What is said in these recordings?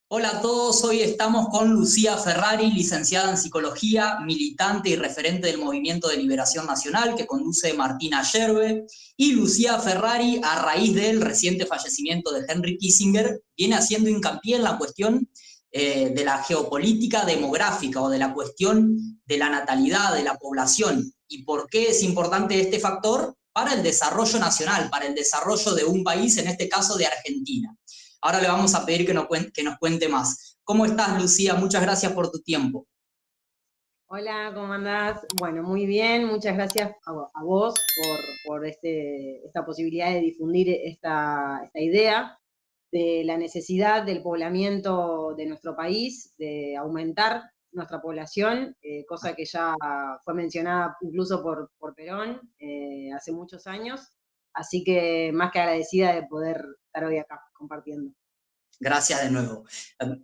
Hola a todos, hoy estamos con Lucía Ferrari, licenciada en Psicología, militante y referente del Movimiento de Liberación Nacional que conduce Martina Yerbe, y Lucía Ferrari, a raíz del reciente fallecimiento de Henry Kissinger, viene haciendo hincapié en la cuestión de la geopolítica demográfica o de la cuestión de la natalidad de la población y por qué es importante este factor para el desarrollo nacional, para el desarrollo de un país, en este caso de Argentina. Ahora le vamos a pedir que nos cuente más. ¿Cómo estás, Lucía? Muchas gracias por tu tiempo. Hola, ¿cómo andás? Bueno, muy bien, muchas gracias a vos por esta posibilidad de difundir esta idea de la necesidad del poblamiento de nuestro país, de aumentar nuestra población, cosa que ya fue mencionada incluso por Perón hace muchos años, así que más que agradecida de poder estar hoy acá compartiendo. Gracias de nuevo.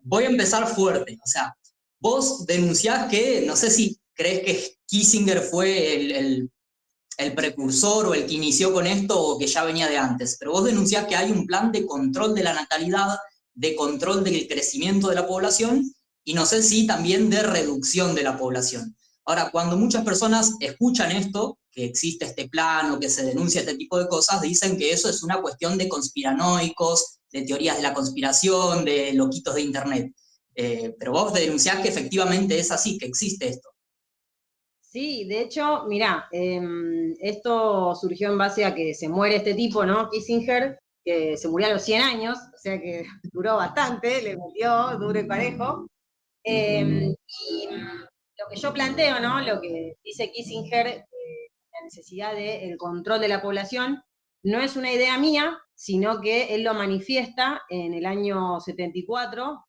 Voy a empezar fuerte. O sea, vos denunciás que, no sé si crees que Kissinger fue el precursor o el que inició con esto o que ya venía de antes, pero vos denunciás que hay un plan de control de la natalidad, de control del crecimiento de la población y no sé si también de reducción de la población. Ahora, cuando muchas personas escuchan esto, que existe este plan o que se denuncia este tipo de cosas, dicen que eso es una cuestión de conspiranoicos, de teorías de la conspiración, de loquitos de internet. Pero vos denunciás que efectivamente es así, que existe esto. Sí, de hecho, mirá, esto surgió en base a que se muere este tipo, ¿no? Kissinger, que se murió a los 100 años, o sea que duró bastante, le metió duro y parejo. Y lo que yo planteo, ¿no? Lo que dice Kissinger, la necesidad del control de la población, no es una idea mía, sino que él lo manifiesta en el año 74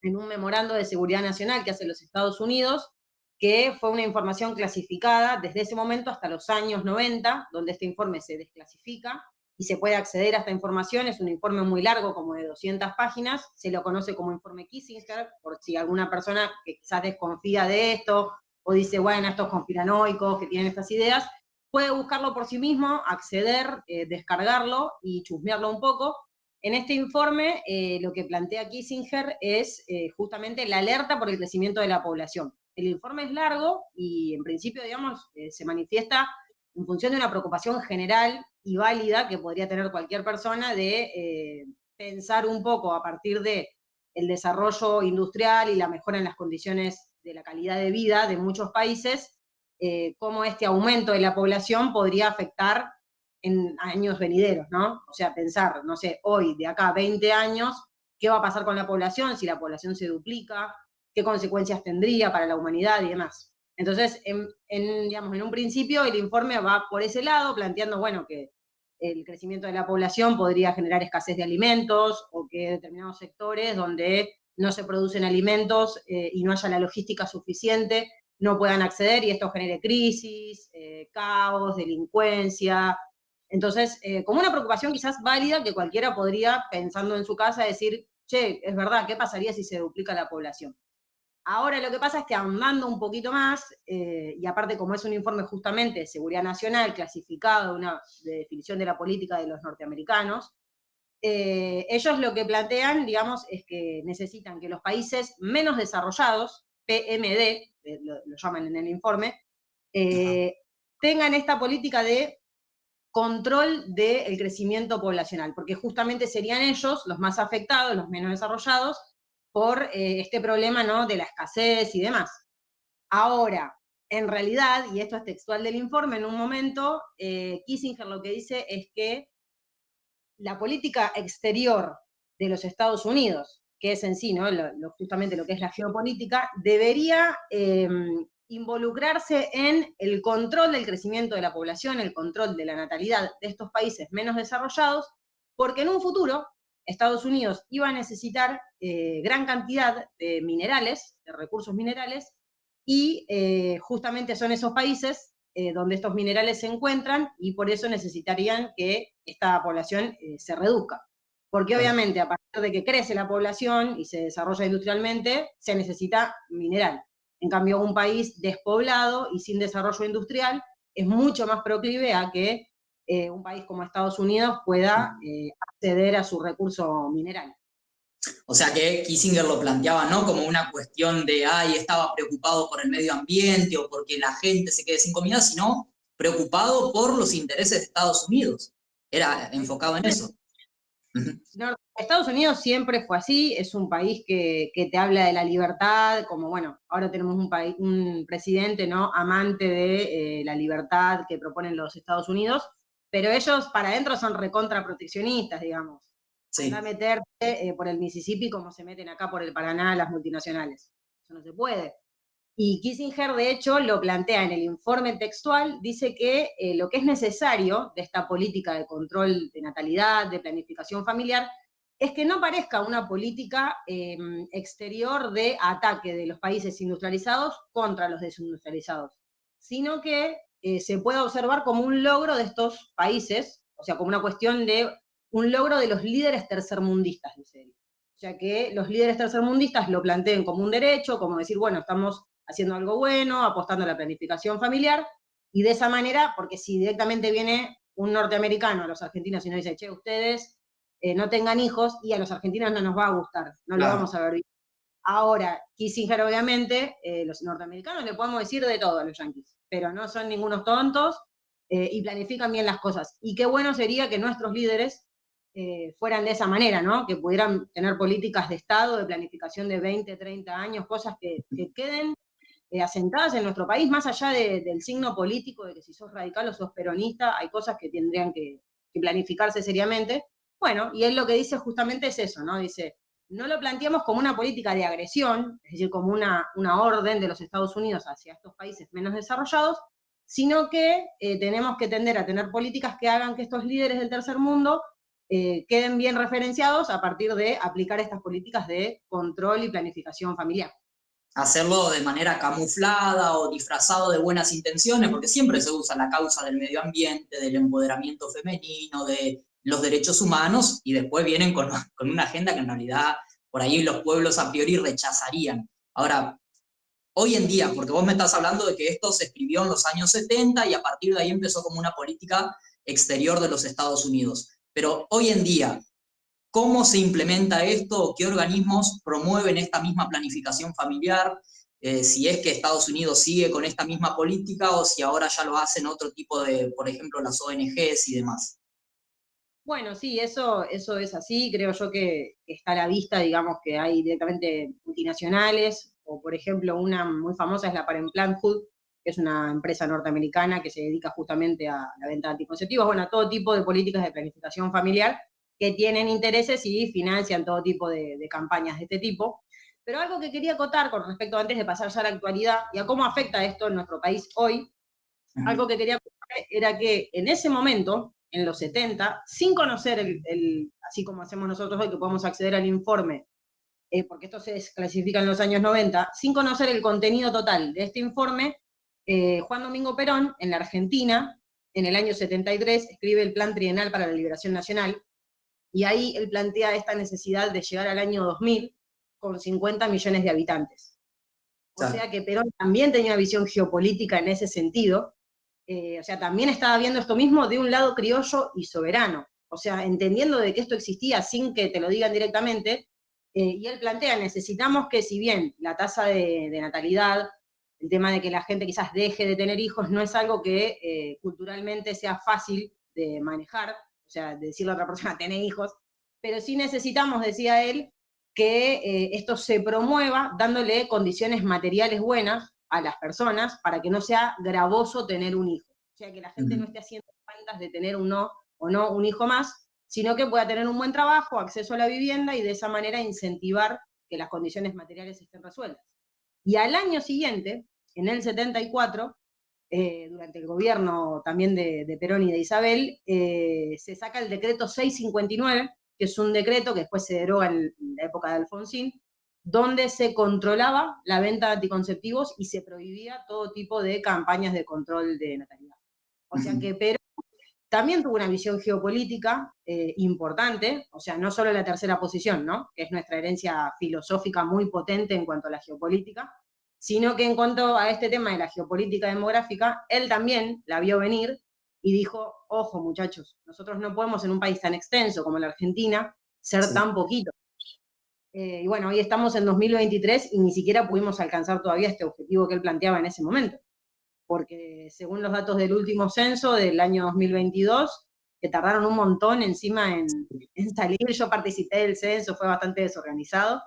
en un memorando de seguridad nacional que hace los Estados Unidos, que fue una información clasificada desde ese momento hasta los años 90, donde este informe se desclasifica y se puede acceder a esta información. Es un informe muy largo, como de 200 páginas, se lo conoce como informe Kissinger, por si alguna persona que quizás desconfía de esto o dice, bueno, estos conspiranoicos que tienen estas ideas, puede buscarlo por sí mismo, acceder, descargarlo y chusmearlo un poco. En este informe, lo que plantea Kissinger es justamente la alerta por el crecimiento de la población. El informe es largo y, en principio, digamos, se manifiesta en función de una preocupación general y válida que podría tener cualquier persona de pensar un poco a partir de el desarrollo industrial y la mejora en las condiciones de la calidad de vida de muchos países, cómo este aumento de la población podría afectar en años venideros, ¿no? O sea, pensar, no sé, hoy, de acá a 20 años, ¿qué va a pasar con la población? Si la población se duplica, ¿qué consecuencias tendría para la humanidad y demás? Entonces, digamos, en un principio el informe va por ese lado, planteando, bueno, que el crecimiento de la población podría generar escasez de alimentos o que determinados sectores donde no se producen alimentos y no haya la logística suficiente no puedan acceder y esto genere crisis, caos, delincuencia, entonces, como una preocupación quizás válida que cualquiera podría, pensando en su casa, decir, che, es verdad, ¿qué pasaría si se duplica la población? Ahora lo que pasa es que ahondando un poquito más, y aparte como es un informe justamente de seguridad nacional, clasificado, una de definición de la política de los norteamericanos, ellos lo que plantean, digamos, es que necesitan que los países menos desarrollados, PMD, lo llaman en el informe, eh, tengan esta política de control del crecimiento poblacional, porque justamente serían ellos los más afectados, los menos desarrollados, por este problema, ¿no?, de la escasez y demás. Ahora, en realidad, y esto es textual del informe, en un momento, Kissinger lo que dice es que la política exterior de los Estados Unidos, que es en sí, ¿no?, justamente lo que es la geopolítica, debería involucrarse en el control del crecimiento de la población, el control de la natalidad de estos países menos desarrollados, porque en un futuro Estados Unidos iba a necesitar gran cantidad de minerales, de recursos minerales, y justamente son esos países donde estos minerales se encuentran y por eso necesitarían que esta población se reduzca. Porque obviamente a partir de que crece la población y se desarrolla industrialmente, se necesita mineral. En cambio, un país despoblado y sin desarrollo industrial es mucho más proclive a que un país como Estados Unidos pueda acceder a su recurso mineral. O sea que Kissinger lo planteaba no como una cuestión de, ay, estaba preocupado por el medio ambiente o porque la gente se quede sin comida, sino preocupado por los intereses de Estados Unidos. Era enfocado en eso. No, Estados Unidos siempre fue así, es un país que te habla de la libertad, como bueno, ahora tenemos un presidente, ¿no? Amante de la libertad que proponen los Estados Unidos, pero ellos para adentro son recontra proteccionistas, digamos. Anda a Sí. meterte por el Mississippi como se meten acá por el Paraná las multinacionales. Eso no se puede. Y Kissinger, de hecho, lo plantea en el informe textual, dice que lo que es necesario de esta política de control de natalidad, de planificación familiar, es que no parezca una política exterior de ataque de los países industrializados contra los desindustrializados, sino que se pueda observar como un logro de estos países, o sea, como una cuestión de un logro de los líderes tercermundistas, dice él. O sea, que los líderes tercermundistas lo planteen como un derecho, como decir, bueno, estamos haciendo algo bueno, apostando a la planificación familiar, y de esa manera, porque si directamente viene un norteamericano a los argentinos y nos dice, che, ustedes no tengan hijos, y a los argentinos no nos va a gustar, no lo Claro. vamos a ver bien. Ahora, Kissinger, obviamente, los norteamericanos le podemos decir de todo a los yanquis, pero no son ningunos tontos y planifican bien las cosas. Y qué bueno sería que nuestros líderes fueran de esa manera, ¿no? Que pudieran tener políticas de Estado, de planificación de 20, 30 años, cosas que queden asentadas en nuestro país, más allá del signo político, de que si sos radical o sos peronista, hay cosas que tendrían que planificarse seriamente. Bueno, y él lo que dice justamente es eso, ¿no? Dice, no lo planteamos como una política de agresión, es decir, como una orden de los Estados Unidos hacia estos países menos desarrollados, sino que tenemos que tender a tener políticas que hagan que estos líderes del tercer mundo queden bien referenciados a partir de aplicar estas políticas de control y planificación familiar. Hacerlo de manera camuflada o disfrazado de buenas intenciones, porque siempre se usa la causa del medio ambiente, del empoderamiento femenino, de los derechos humanos, y después vienen con una agenda que en realidad por ahí los pueblos a priori rechazarían. Ahora, hoy en día, porque vos me estás hablando de que esto se escribió en los años 70 y a partir de ahí empezó como una política exterior de los Estados Unidos. Pero hoy en día, ¿cómo se implementa esto? ¿Qué organismos promueven esta misma planificación familiar? Si es que Estados Unidos sigue con esta misma política o si ahora ya lo hacen otro tipo de, por ejemplo, las ONGs y demás. Bueno, sí, eso es así. Creo yo que está a la vista, digamos, que hay directamente multinacionales, o por ejemplo, una muy famosa es la Parent Plan Food, que es una empresa norteamericana que se dedica justamente a la venta de anticonceptivos, bueno, a todo tipo de políticas de planificación familiar que tienen intereses y financian todo tipo de campañas de este tipo. Pero algo que quería acotar con respecto, antes de pasar ya a la actualidad y a cómo afecta esto en nuestro país hoy, algo que quería contar era que en ese momento, en los 70, sin conocer así como hacemos nosotros hoy, que podemos acceder al informe, porque esto se desclasifica en los años 90, sin conocer el contenido total de este informe, Juan Domingo Perón, en la Argentina, en el año 73, escribe el Plan Trienal para la Liberación Nacional, y ahí él plantea esta necesidad de llegar al año 2000 con 50 millones de habitantes. O sea que Perón también tenía una visión geopolítica en ese sentido, o sea, también estaba viendo esto mismo de un lado criollo y soberano, o sea, entendiendo de que esto existía sin que te lo digan directamente, y él plantea, necesitamos que si bien la tasa de natalidad, el tema de que la gente quizás deje de tener hijos, no es algo que culturalmente sea fácil de manejar, o sea, de decirle a otra persona, tener hijos, pero sí necesitamos, decía él, que esto se promueva dándole condiciones materiales buenas a las personas para que no sea gravoso tener un hijo. O sea, que la gente no esté haciendo cuentas de tener uno o no un hijo más, sino que pueda tener un buen trabajo, acceso a la vivienda y de esa manera incentivar que las condiciones materiales estén resueltas. Y al año siguiente, en el 74, durante el gobierno también de Perón y de Isabel, se saca el decreto 659, que es un decreto que después se deroga en la época de Alfonsín, donde se controlaba la venta de anticonceptivos y se prohibía todo tipo de campañas de control de natalidad. O sea que Perón también tuvo una visión geopolítica importante, o sea, no solo la tercera posición, ¿no? Que es nuestra herencia filosófica muy potente en cuanto a la geopolítica, sino que en cuanto a este tema de la geopolítica demográfica, él también la vio venir y dijo, ojo muchachos, nosotros no podemos en un país tan extenso como la Argentina ser Sí. tan poquitos. Y bueno, hoy estamos en 2023 y ni siquiera pudimos alcanzar todavía este objetivo que él planteaba en ese momento, porque según los datos del último censo del año 2022, que tardaron un montón encima en salir, yo participé del censo, fue bastante desorganizado,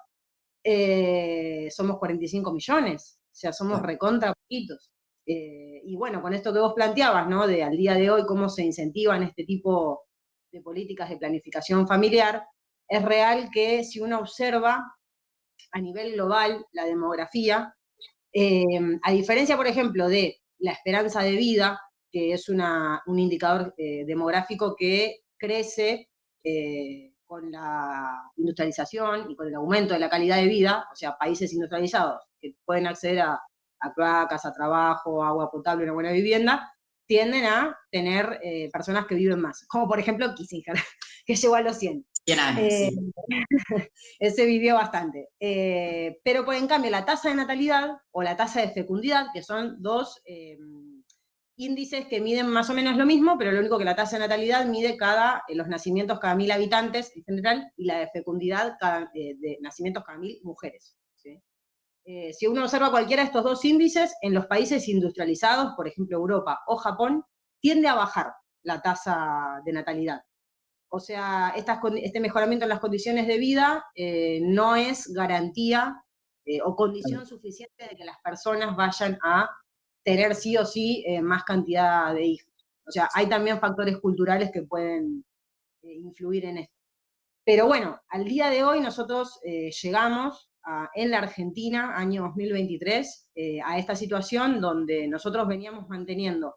somos 45 millones, o sea, somos recontra poquitos. Y bueno, con esto que vos planteabas, ¿no? De al día de hoy cómo se incentivan este tipo de políticas de planificación familiar, es real que si uno observa a nivel global la demografía, a diferencia, por ejemplo, de la esperanza de vida, que es un indicador demográfico que crece con la industrialización y con el aumento de la calidad de vida, o sea, países industrializados que pueden acceder a cloacas, a trabajo, agua potable, una buena vivienda, tienden a tener personas que viven más, como por ejemplo Kissinger, que llegó a los 100. 100 años, sí. Ese vivió bastante. Pero pues, en cambio, la tasa de natalidad o la tasa de fecundidad, que son dos índices que miden más o menos lo mismo, pero lo único que la tasa de natalidad mide los nacimientos cada 1000 habitantes en general, y la de fecundidad de nacimientos cada 1000 mujeres. ¿Sí? Si uno observa cualquiera de estos dos índices, en los países industrializados, por ejemplo Europa o Japón, tiende a bajar la tasa de natalidad. O sea, este mejoramiento en las condiciones de vida no es garantía o condición suficiente de que las personas vayan a tener sí o sí más cantidad de hijos. O sea, hay también factores culturales que pueden influir en esto. Pero bueno, al día de hoy nosotros llegamos en la Argentina, año 2023, a esta situación donde nosotros veníamos manteniendo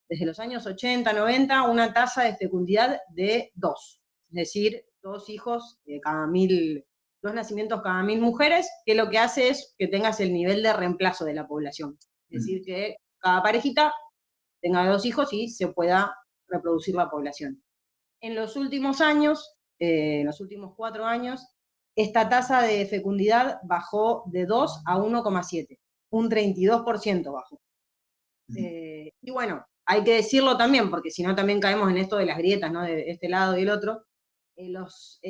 desde los años 80, 90, una tasa de fecundidad de 2, es decir, 2 hijos cada 1000, 2 nacimientos cada 1000 mujeres, que lo que hace es que tengas el nivel de reemplazo de la población, es decir, que cada parejita tenga 2 hijos y se pueda reproducir la población. En los últimos años, en los últimos 4 años, esta tasa de fecundidad bajó de 2 a 1,7, un 32% bajó. Y bueno, hay que decirlo también, porque si no también caemos en esto de las grietas, ¿no? De este lado y el otro. Los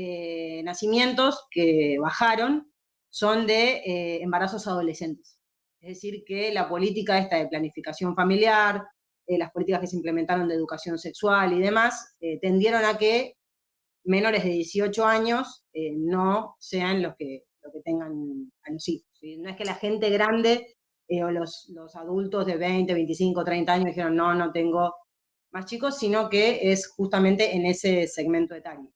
nacimientos que bajaron son de embarazos adolescentes. Es decir, que la política esta de planificación familiar, las políticas que se implementaron de educación sexual y demás, tendieron a que menores de 18 años no sean los que tengan a los hijos. ¿Sí? No es que la gente grande o los adultos de 20, 25, 30 años dijeron, no tengo más chicos, sino que es justamente en ese segmento etario.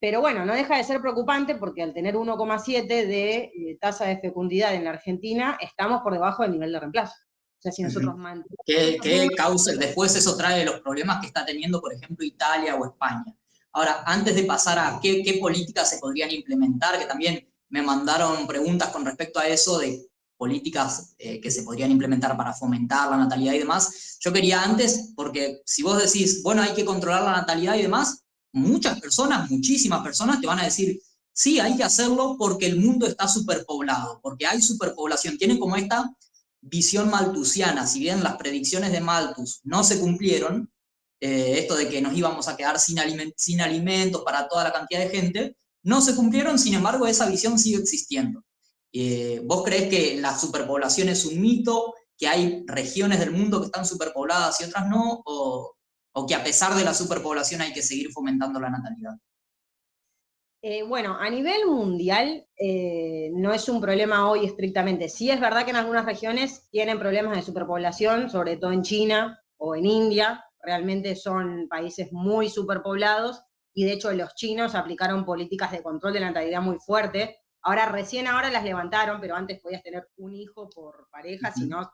Pero bueno, no deja de ser preocupante porque al tener 1,7 de tasa de fecundidad en la Argentina, estamos por debajo del nivel de reemplazo. O sea, si nosotros mantenemos... ¿Qué causa? Después eso trae los problemas que está teniendo, por ejemplo, Italia o España. Ahora, antes de pasar a qué políticas se podrían implementar, que también me mandaron preguntas con respecto a eso de políticas que se podrían implementar para fomentar la natalidad y demás, yo quería antes, porque si vos decís, bueno, hay que controlar la natalidad y demás, muchas personas, muchísimas personas te van a decir, sí, hay que hacerlo porque el mundo está superpoblado, porque hay superpoblación. Tienen como esta visión malthusiana. Si bien las predicciones de Malthus no se cumplieron, esto de que nos íbamos a quedar sin alimentos para toda la cantidad de gente, no se cumplieron, sin embargo esa visión sigue existiendo. ¿Vos creés que la superpoblación es un mito, que hay regiones del mundo que están superpobladas y otras no, o que a pesar de la superpoblación hay que seguir fomentando la natalidad? Bueno, a nivel mundial no es un problema hoy estrictamente. Sí es verdad que en algunas regiones tienen problemas de superpoblación, sobre todo en China o en India. Realmente son países muy superpoblados y de hecho los chinos aplicaron políticas de control de la natalidad muy fuertes. Recién ahora las levantaron, pero antes podías tener un hijo por pareja, si no,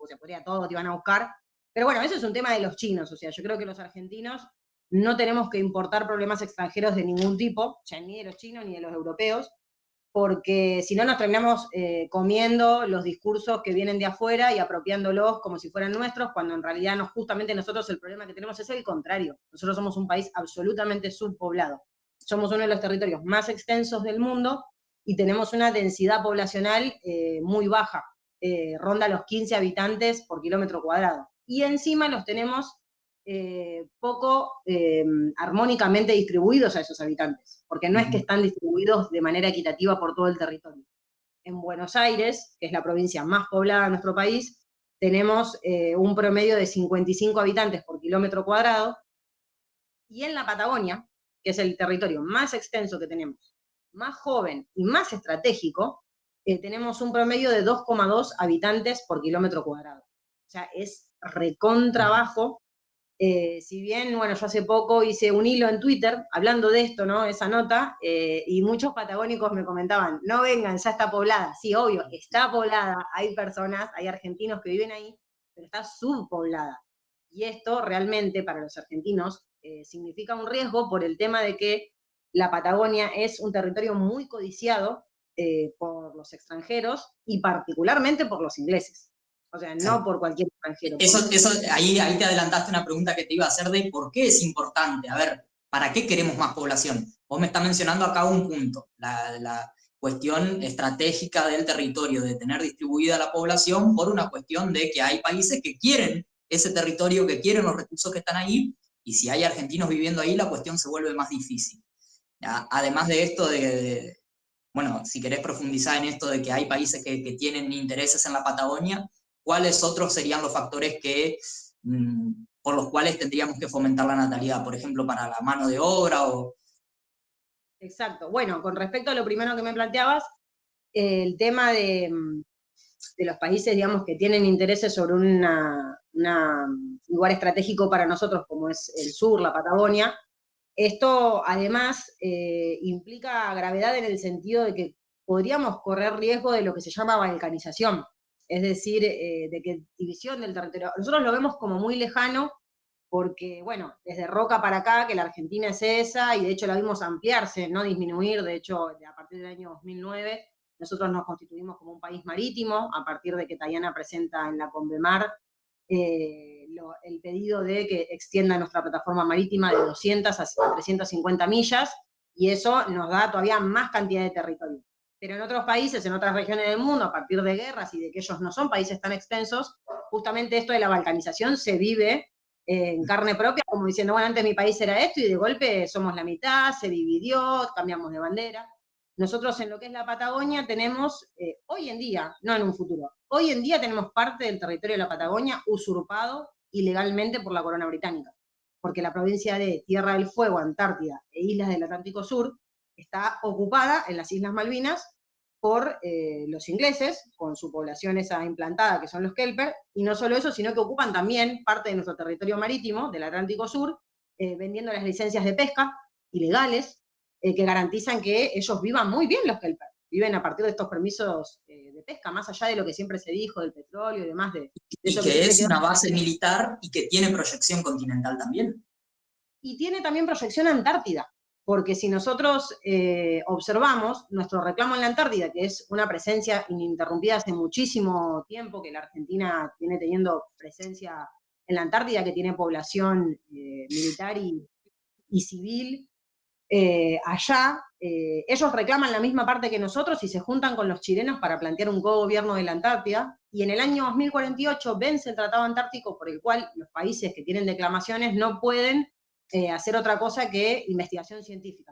se podría todo, te iban a buscar. Pero bueno, eso es un tema de los chinos, o sea, yo creo que los argentinos no tenemos que importar problemas extranjeros de ningún tipo, ya ni de los chinos ni de los europeos, porque si no nos terminamos comiendo los discursos que vienen de afuera y apropiándolos como si fueran nuestros, cuando en realidad no, justamente nosotros el problema que tenemos es el contrario. Nosotros somos un país absolutamente subpoblado. Somos uno de los territorios más extensos del mundo y tenemos una densidad poblacional muy baja, ronda los 15 habitantes por kilómetro cuadrado. Y encima los tenemos poco armónicamente distribuidos a esos habitantes, porque no es que están distribuidos de manera equitativa por todo el territorio. En Buenos Aires, que es la provincia más poblada de nuestro país, tenemos un promedio de 55 habitantes por kilómetro cuadrado, y en la Patagonia, que es el territorio más extenso que tenemos, más joven y más estratégico, tenemos un promedio de 2,2 habitantes por kilómetro cuadrado. O sea, es recontra bajo. Si bien, bueno, yo hace poco hice un hilo en Twitter hablando de esto, ¿no? Esa nota, y muchos patagónicos me comentaban, no vengan, ya está poblada. Sí, obvio, está poblada, hay personas, hay argentinos que viven ahí, pero está subpoblada. Y esto realmente para los argentinos significa un riesgo por el tema de que la Patagonia es un territorio muy codiciado por los extranjeros y particularmente por los ingleses. O sea, no por cualquier extranjero. Ahí te adelantaste una pregunta que te iba a hacer de por qué es importante. A ver, ¿para qué queremos más población? Vos me estás mencionando acá un punto, la cuestión estratégica del territorio, de tener distribuida la población por una cuestión de que hay países que quieren ese territorio, que quieren los recursos que están ahí, y si hay argentinos viviendo ahí, la cuestión se vuelve más difícil. Además de esto bueno, si querés profundizar en esto de que hay países que tienen intereses en la Patagonia, ¿cuáles otros serían los factores por los cuales tendríamos que fomentar la natalidad? Por ejemplo, para la mano de obra o... Exacto. Bueno, con respecto a lo primero que me planteabas, el tema de los países, digamos, que tienen intereses sobre un lugar estratégico para nosotros, como es el sur, la Patagonia, esto además implica gravedad en el sentido de que podríamos correr riesgo de lo que se llama balcanización, es decir, de que división del territorio. Nosotros lo vemos como muy lejano porque, bueno, desde Roca para acá, que la Argentina es esa, y de hecho la vimos ampliarse, no disminuir, de hecho, a partir del año 2009, nosotros nos constituimos como un país marítimo, a partir de que Tayana presenta en la Convemar el pedido de que extienda nuestra plataforma marítima de 200 a 350 millas, y eso nos da todavía más cantidad de territorio. Pero en otros países, en otras regiones del mundo, a partir de guerras y de que ellos no son países tan extensos, justamente esto de la balcanización se vive en carne propia, como diciendo, bueno, antes mi país era esto, y de golpe somos la mitad, se dividió, cambiamos de bandera. Nosotros en lo que es la Patagonia tenemos, hoy en día, no en un futuro, hoy en día tenemos parte del territorio de la Patagonia usurpado ilegalmente por la corona británica, porque la provincia de Tierra del Fuego, Antártida e Islas del Atlántico Sur está ocupada en las Islas Malvinas por los ingleses, con su población esa implantada, que son los Kelper, y no solo eso, sino que ocupan también parte de nuestro territorio marítimo, del Atlántico Sur, vendiendo las licencias de pesca ilegales, que garantizan que ellos vivan muy bien los Kelper, viven a partir de estos permisos de pesca, más allá de lo que siempre se dijo del petróleo y demás. Y que es una base militar y que tiene proyección continental también. Y tiene también proyección Antártida, porque si nosotros observamos nuestro reclamo en la Antártida, que es una presencia ininterrumpida hace muchísimo tiempo que la Argentina tiene teniendo presencia en la Antártida, que tiene población militar y civil allá, ellos reclaman la misma parte que nosotros y se juntan con los chilenos para plantear un co-gobierno de la Antártida, y en el año 2048 vence el Tratado Antártico por el cual los países que tienen declamaciones no pueden hacer otra cosa que investigación científica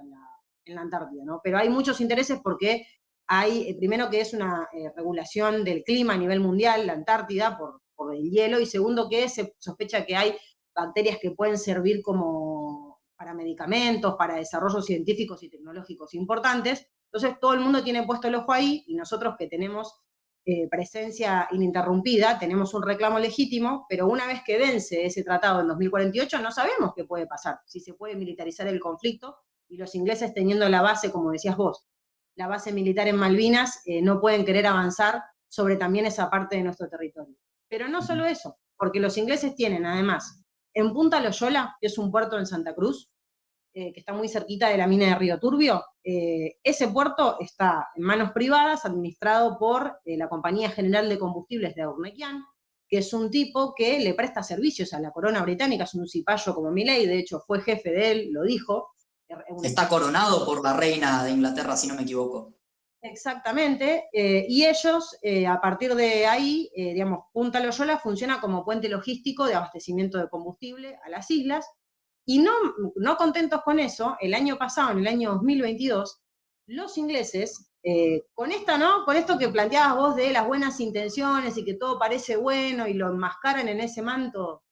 en la Antártida, ¿no? Pero hay muchos intereses porque hay, primero que es una regulación del clima a nivel mundial, la Antártida, por el hielo, y segundo que se sospecha que hay bacterias que pueden servir para medicamentos, para desarrollos científicos y tecnológicos importantes. Entonces todo el mundo tiene puesto el ojo ahí, y nosotros que tenemos presencia ininterrumpida, tenemos un reclamo legítimo, pero una vez que vence ese tratado en 2048, no sabemos qué puede pasar, si se puede militarizar el conflicto, y los ingleses teniendo la base, como decías vos, la base militar en Malvinas, no pueden querer avanzar sobre también esa parte de nuestro territorio. Pero no solo eso, porque los ingleses tienen además en Punta Loyola, que es un puerto en Santa Cruz, que está muy cerquita de la mina de Río Turbio, ese puerto está en manos privadas, administrado por la Compañía General de Combustibles de Aurnequian, que es un tipo que le presta servicios a la corona británica, es un cipayo como Milei, de hecho fue jefe de él, lo dijo. Está coronado por la reina de Inglaterra, si no me equivoco. Exactamente, y ellos, a partir de ahí, digamos, Punta Loyola funciona como puente logístico de abastecimiento de combustible a las islas, y no contentos con eso, el año pasado, en el año 2022, los ingleses, con esta, ¿no? Con esto que planteabas vos de las buenas intenciones y que todo parece bueno y lo enmascaran en ese manto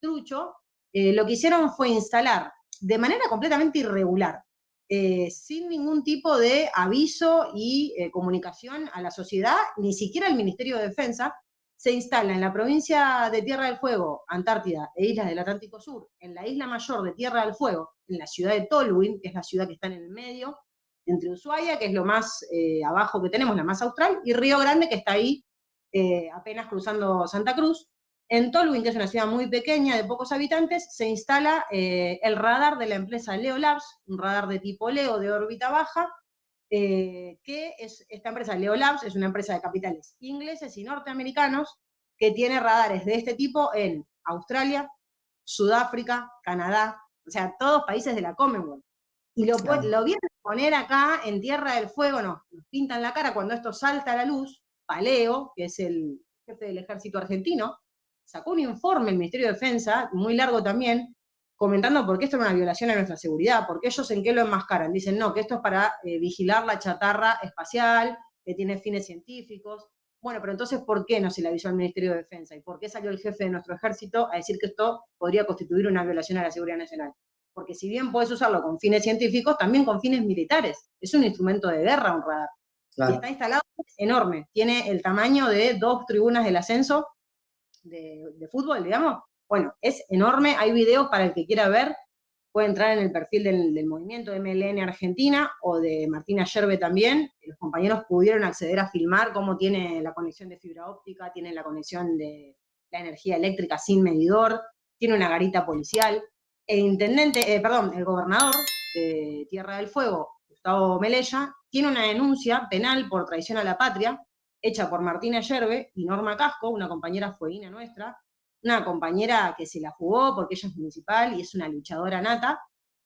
trucho, lo que hicieron fue instalar de manera completamente irregular, sin ningún tipo de aviso y comunicación a la sociedad, ni siquiera al Ministerio de Defensa, se instala en la provincia de Tierra del Fuego, Antártida e Islas del Atlántico Sur, en la isla mayor de Tierra del Fuego, en la ciudad de Tolwyn, que es la ciudad que está en el medio, entre Ushuaia, que es lo más abajo que tenemos, la más austral, y Río Grande, que está ahí apenas cruzando Santa Cruz. En Tolwyn, que es una ciudad muy pequeña, de pocos habitantes, se instala el radar de la empresa Leo Labs, un radar de tipo Leo de órbita baja, que es esta empresa Leo Labs, es una empresa de capitales ingleses y norteamericanos que tiene radares de este tipo en Australia, Sudáfrica, Canadá, o sea, todos países de la Commonwealth. Y Claro. lo vienen a poner acá en Tierra del Fuego, nos pintan la cara cuando esto salta a la luz. Paleo, que es el jefe del ejército argentino, sacó un informe el Ministerio de Defensa, muy largo también, comentando por qué esto era una violación a nuestra seguridad, porque ellos en qué lo enmascaran. Dicen, no, que esto es para vigilar la chatarra espacial, que tiene fines científicos. Bueno, pero entonces, ¿por qué no se le avisó al Ministerio de Defensa? ¿Y por qué salió el jefe de nuestro ejército a decir que esto podría constituir una violación a la seguridad nacional? Porque si bien puedes usarlo con fines científicos, también con fines militares. Es un instrumento de guerra un radar. Claro. Y está instalado, es enorme. Tiene el tamaño de 2 tribunas del ascenso de fútbol, digamos. Bueno, es enorme. Hay videos para el que quiera ver. Puede entrar en el perfil del movimiento MLN Argentina o de Martina Yerbe también. Los compañeros pudieron acceder a filmar cómo tiene la conexión de fibra óptica, tiene la conexión de la energía eléctrica sin medidor, tiene una garita policial. El gobernador de Tierra del Fuego, Gustavo Melella, tiene una denuncia penal por traición a la patria, hecha por Martina Yerbe y Norma Casco, una compañera fueguina nuestra, una compañera que se la jugó porque ella es municipal y es una luchadora nata,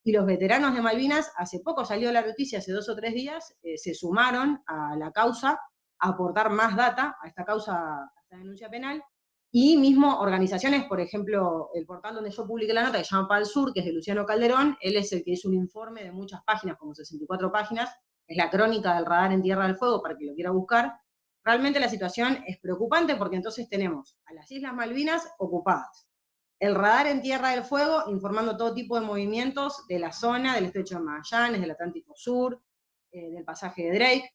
y los veteranos de Malvinas, hace poco salió la noticia, hace 2 o 3 días, se sumaron a la causa, a aportar más data a esta causa, a esta denuncia penal, y mismo organizaciones, por ejemplo, el portal donde yo publiqué la nota, que se llama Pal Sur, que es de Luciano Calderón, él es el que hizo un informe de muchas páginas, como 64 páginas, es la crónica del radar en Tierra del Fuego, para que lo quiera buscar. Realmente la situación es preocupante porque entonces tenemos a las Islas Malvinas ocupadas, el radar en Tierra del Fuego informando todo tipo de movimientos de la zona, del estrecho de Magallanes, del Atlántico Sur, del pasaje de Drake,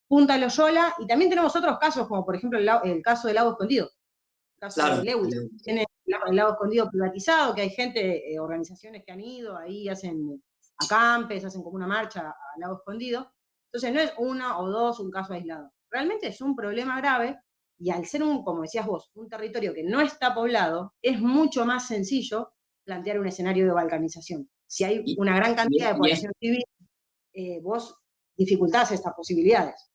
Punta Loyola, y también tenemos otros casos, como por ejemplo el caso del Lago Escondido, el caso de Lewis, tiene el Lago Escondido privatizado, que hay gente, organizaciones que han ido, ahí hacen acampes, hacen como una marcha al Lago Escondido. Entonces no es uno o dos, un caso aislado. Realmente es un problema grave, y al ser como decías vos, un territorio que no está poblado, es mucho más sencillo plantear un escenario de balcanización. Si hay una gran cantidad de población civil, vos dificultás estas posibilidades.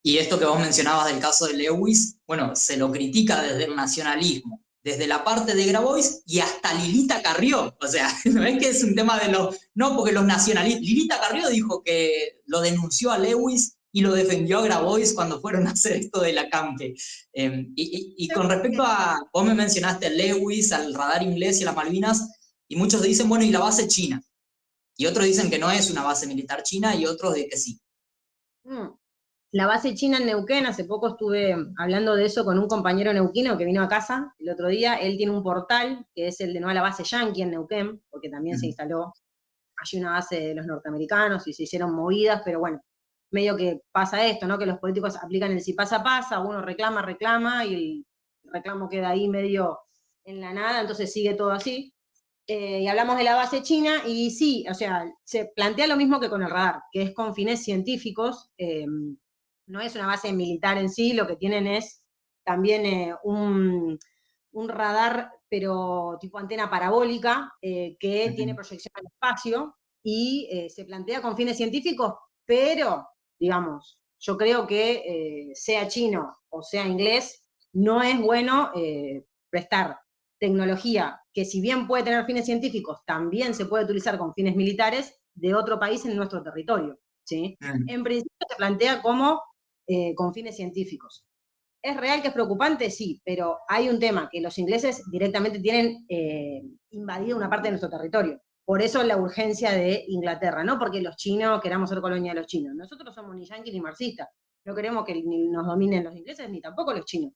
Y esto que vos mencionabas del caso de Lewis, bueno, se lo critica desde el nacionalismo, desde la parte de Grabois y hasta Lilita Carrió. O sea, no es que es un tema de los... No, porque los nacionalistas... Lilita Carrió dijo que lo denunció a Lewis y lo defendió a Grabois cuando fueron a hacer esto del acampe. Y con respecto a... Vos me mencionaste a Lewis, al radar inglés y a las Malvinas, y muchos dicen, bueno, y la base china. Y otros dicen que no es una base militar china y otros de que sí. La base china en Neuquén, hace poco estuve hablando de eso con un compañero neuquino que vino a casa el otro día. Él tiene un portal, que es el de nueva la base Yankee en Neuquén, porque también se instaló allí una base de los norteamericanos y se hicieron movidas, pero bueno, medio que pasa esto, ¿no? Que los políticos aplican el si pasa, pasa, uno reclama, y el reclamo queda ahí medio en la nada, entonces sigue todo así. Y hablamos de la base china, y sí, o sea, se plantea lo mismo que con el radar, que es con fines científicos, no es una base militar en sí, lo que tienen es también un radar, pero tipo antena parabólica, que tiene proyección al espacio, y se plantea con fines científicos, pero, digamos, yo creo que sea chino o sea inglés, no es bueno prestar tecnología que, si bien puede tener fines científicos, también se puede utilizar con fines militares de otro país en nuestro territorio. ¿sí? En principio se plantea como con fines científicos. ¿Es real que es preocupante? Sí, pero hay un tema, que los ingleses directamente tienen invadido una parte de nuestro territorio. Por eso la urgencia de Inglaterra, no porque los chinos queramos ser colonia de los chinos. Nosotros somos ni yanquis ni marxistas. No queremos que ni nos dominen los ingleses ni tampoco los chinos.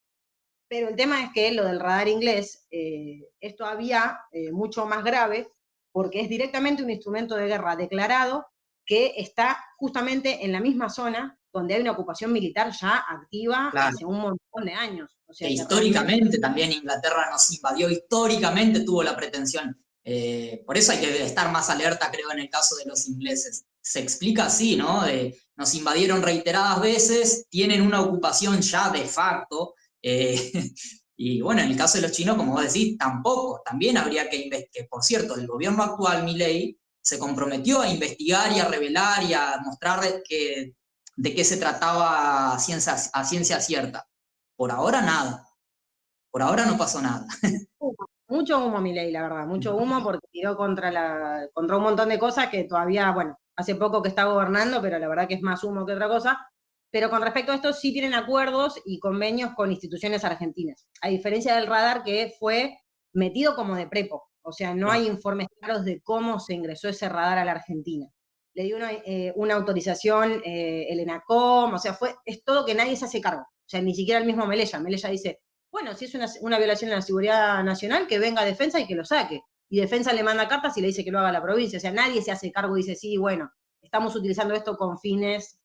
Pero el tema es que lo del radar inglés es todavía mucho más grave porque es directamente un instrumento de guerra declarado que está justamente en la misma zona donde hay una ocupación militar ya activa hace un montón de años. O sea, que históricamente también Inglaterra nos invadió, históricamente tuvo la pretensión. Por eso hay que estar más alerta, creo, en el caso de los ingleses. Se explica así, ¿no? Nos invadieron reiteradas veces, tienen una ocupación ya de facto, y bueno, en el caso de los chinos, como vos decís, tampoco. También habría que investigar. Por cierto, el gobierno actual, Milei, se comprometió a investigar y a revelar y a mostrar de qué se trataba a ciencia cierta. Por ahora nada. Por ahora no pasó nada. Mucho humo Milei, la verdad, mucho humo porque tiró contra un montón de cosas que todavía, bueno, hace poco que está gobernando, pero la verdad que es más humo que otra cosa. Pero con respecto a esto sí tienen acuerdos y convenios con instituciones argentinas, a diferencia del radar que fue metido como de prepo, o sea, no hay informes claros de cómo se ingresó ese radar a la Argentina. Le dio una autorización el ENACOM, o sea, es todo que nadie se hace cargo, o sea, ni siquiera el mismo Melella dice, bueno, si es una violación de la seguridad nacional, que venga Defensa y que lo saque. Y Defensa le manda cartas y le dice que lo haga la provincia. O sea, nadie se hace cargo y dice, sí, bueno, estamos utilizando esto con fines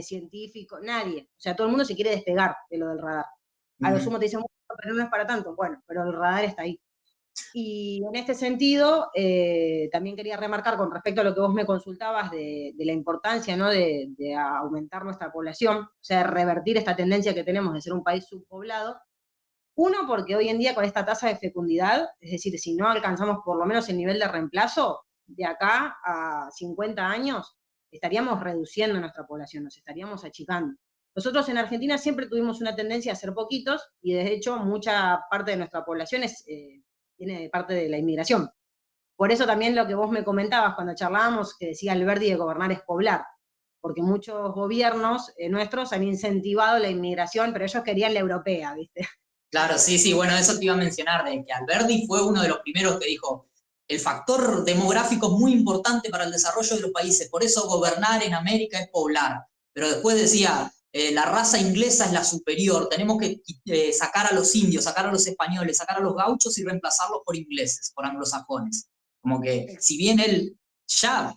científicos. Nadie. O sea, todo el mundo se quiere despegar de lo del radar. A lo sumo te dicen, bueno, pero no es para tanto. Bueno, pero el radar está ahí. Y en este sentido, también quería remarcar con respecto a lo que vos me consultabas de la importancia, ¿no? de aumentar nuestra población, o sea, revertir esta tendencia que tenemos de ser un país subpoblado. Uno, porque hoy en día con esta tasa de fecundidad, es decir, si no alcanzamos por lo menos el nivel de reemplazo, de acá a 50 años estaríamos reduciendo nuestra población, nos estaríamos achicando. Nosotros en Argentina siempre tuvimos una tendencia a ser poquitos y de hecho mucha parte de nuestra población tiene parte de la inmigración. Por eso también lo que vos me comentabas cuando charlábamos, que decía Alberti de gobernar es poblar, porque muchos gobiernos nuestros han incentivado la inmigración, pero ellos querían la europea, ¿viste? Claro, sí, bueno, eso te iba a mencionar, de que Alberti fue uno de los primeros que dijo, el factor demográfico es muy importante para el desarrollo de los países, por eso gobernar en América es poblar. Pero después decía, la raza inglesa es la superior, tenemos que sacar a los indios, sacar a los españoles, sacar a los gauchos y reemplazarlos por ingleses, por anglosajones. Como que, si bien él ya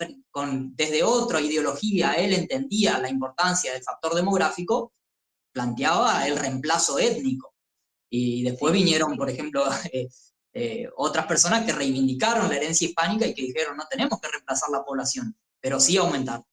desde otra ideología, él entendía la importancia del factor demográfico, planteaba el reemplazo étnico. Y después vinieron, por ejemplo, otras personas que reivindicaron la herencia hispánica y que dijeron, no tenemos que reemplazar la población, pero sí aumentar.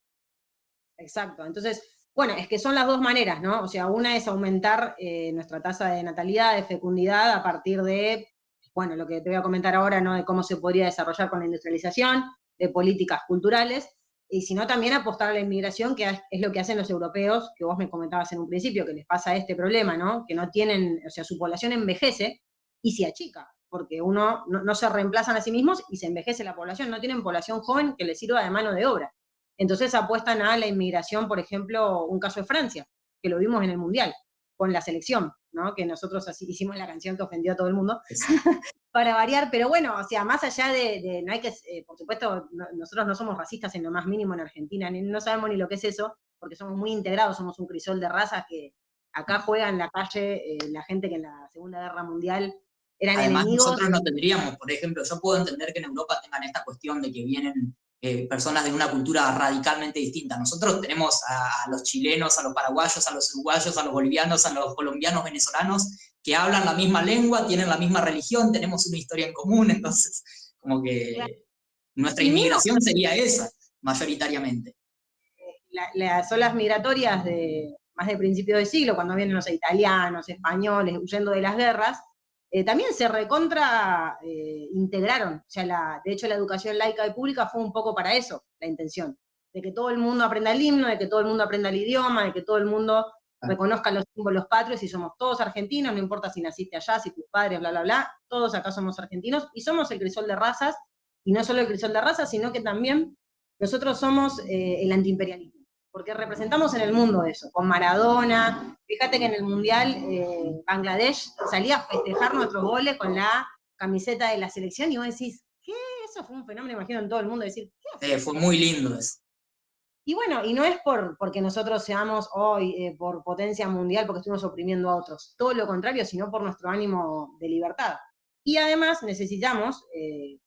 Exacto, entonces, bueno, es que son las dos maneras, ¿no? O sea, una es aumentar nuestra tasa de natalidad, de fecundidad, a partir de, bueno, lo que te voy a comentar ahora, ¿no? De cómo se podría desarrollar con la industrialización, de políticas culturales, y sino también apostar a la inmigración, que es lo que hacen los europeos, que vos me comentabas en un principio, que les pasa este problema, ¿no? Que no tienen, o sea, su población envejece y se achica, porque no se reemplazan a sí mismos y se envejece la población, no tienen población joven que les sirva de mano de obra. Entonces apuestan a la inmigración, por ejemplo, un caso de Francia, que lo vimos en el Mundial, con la selección, ¿no? Que nosotros así hicimos la canción que ofendió a todo el mundo, para variar, pero bueno, o sea, más allá de no hay que, por supuesto, nosotros no somos racistas en lo más mínimo en Argentina, no sabemos ni lo que es eso, porque somos muy integrados, somos un crisol de razas que acá juega en la calle la gente que en la Segunda Guerra Mundial eran Además, enemigos. nosotros no tendríamos, por ejemplo, yo puedo entender que en Europa tengan esta cuestión de que vienen personas de una cultura radicalmente distinta. Nosotros tenemos a los chilenos, a los paraguayos, a los uruguayos, a los bolivianos, a los colombianos, venezolanos, que hablan la misma lengua, tienen la misma religión, tenemos una historia en común, entonces, como que nuestra inmigración sería esa, mayoritariamente. Las olas migratorias más de principio de siglo, cuando vienen los italianos, españoles, huyendo de las guerras, también se recontra integraron. O sea, de hecho, la educación laica y pública fue un poco para eso, la intención. De que todo el mundo aprenda el himno, de que todo el mundo aprenda el idioma, de que todo el mundo reconozca los símbolos patrios y somos todos argentinos, no importa si naciste allá, si tus padres, bla, bla, bla, todos acá somos argentinos y somos el crisol de razas, y no solo el crisol de razas, sino que también nosotros somos el antiimperialismo. porque representamos en el mundo eso, con Maradona. Fíjate que en el Mundial Bangladesh salía a festejar nuestros goles con la camiseta de la selección y vos decís, ¿qué? Eso fue un fenómeno, imagino, en todo el mundo, decir, ¿qué? Fue muy lindo eso. Y bueno, y no es porque nosotros seamos hoy por potencia mundial, porque estuvimos oprimiendo a otros, todo lo contrario, sino por nuestro ánimo de libertad. Y además necesitamos,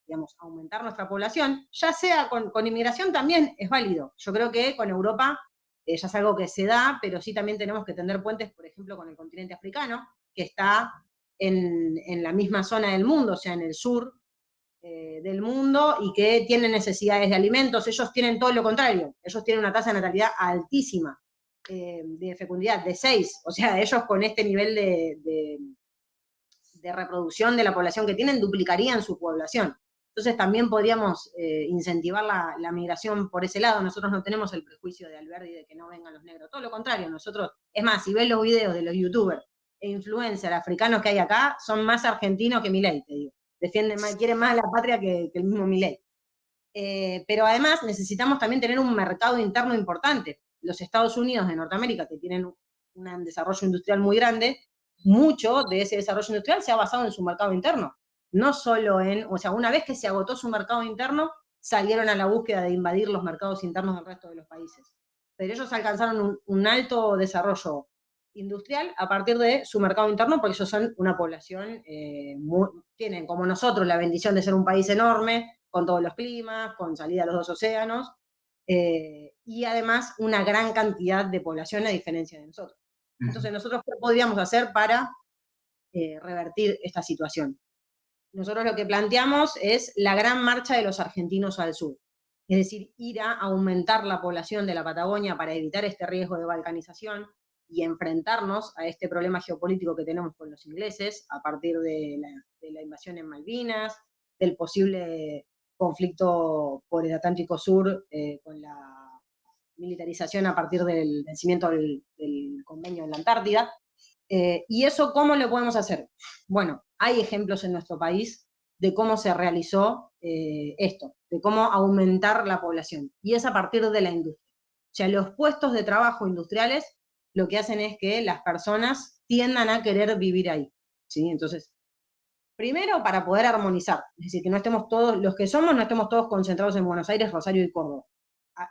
digamos, aumentar nuestra población, ya sea con inmigración también es válido. Yo creo que con Europa ya es algo que se da, pero sí también tenemos que tender puentes, por ejemplo, con el continente africano, que está en la misma zona del mundo, o sea, en el sur del mundo y que tienen necesidades de alimentos. Ellos tienen todo lo contrario, ellos tienen una tasa de natalidad altísima, de fecundidad de 6, o sea, ellos con este nivel de reproducción de la población que tienen duplicarían su población. Entonces también podríamos incentivar la migración por ese lado. Nosotros no tenemos el prejuicio de Alberdi de que no vengan los negros, todo lo contrario, nosotros, es más, si ves los videos de los youtubers e influencers africanos que hay acá, son más argentinos que Milei, te digo. Defienden más, quieren más a la patria que el mismo Milei. Pero además necesitamos también tener un mercado interno importante. Los Estados Unidos de Norteamérica, que tienen un desarrollo industrial muy grande, mucho de ese desarrollo industrial se ha basado en su mercado interno. No solo o sea, una vez que se agotó su mercado interno, salieron a la búsqueda de invadir los mercados internos del resto de los países. Pero ellos alcanzaron un alto desarrollo industrial a partir de su mercado interno, porque ellos son una población, tienen como nosotros la bendición de ser un país enorme, con todos los climas, con salida a los dos océanos, y además una gran cantidad de población a diferencia de nosotros. Entonces, ¿nosotros qué podríamos hacer para revertir esta situación? Nosotros lo que planteamos es la gran marcha de los argentinos al sur, es decir, ir a aumentar la población de la Patagonia para evitar este riesgo de balcanización y enfrentarnos a este problema geopolítico que tenemos con los ingleses a partir de la invasión en Malvinas, del posible conflicto por el Atlántico Sur con la militarización a partir del vencimiento del convenio en la Antártida. ¿Y eso cómo lo podemos hacer? Bueno, hay ejemplos en nuestro país de cómo se realizó esto, de cómo aumentar la población, y es a partir de la industria. O sea, los puestos de trabajo industriales lo que hacen es que las personas tiendan a querer vivir ahí, ¿sí? Entonces, primero para poder armonizar, es decir, que no estemos todos, los que somos, no estemos todos concentrados en Buenos Aires, Rosario y Córdoba.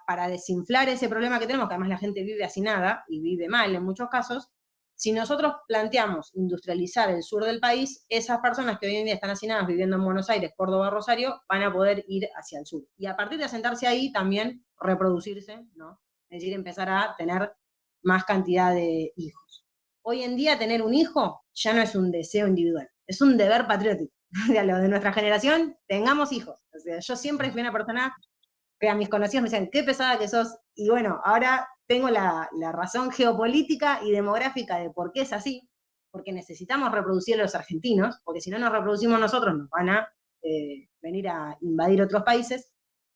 Para desinflar ese problema que tenemos, que además la gente vive hacinada y vive mal en muchos casos, si nosotros planteamos industrializar el sur del país, esas personas que hoy en día están hacinadas viviendo en Buenos Aires, Córdoba, Rosario, van a poder ir hacia el sur. Y a partir de asentarse ahí, también reproducirse, ¿no? Es decir, empezar a tener más cantidad de hijos. Hoy en día tener un hijo ya no es un deseo individual, es un deber patriótico. De lo de nuestra generación, tengamos hijos. O sea, yo siempre fui una persona que a mis conocidos me decían, qué pesada que sos, y bueno, ahora tengo la razón geopolítica y demográfica de por qué es así, porque necesitamos reproducir a los argentinos, porque si no nos reproducimos nosotros nos van a venir a invadir otros países.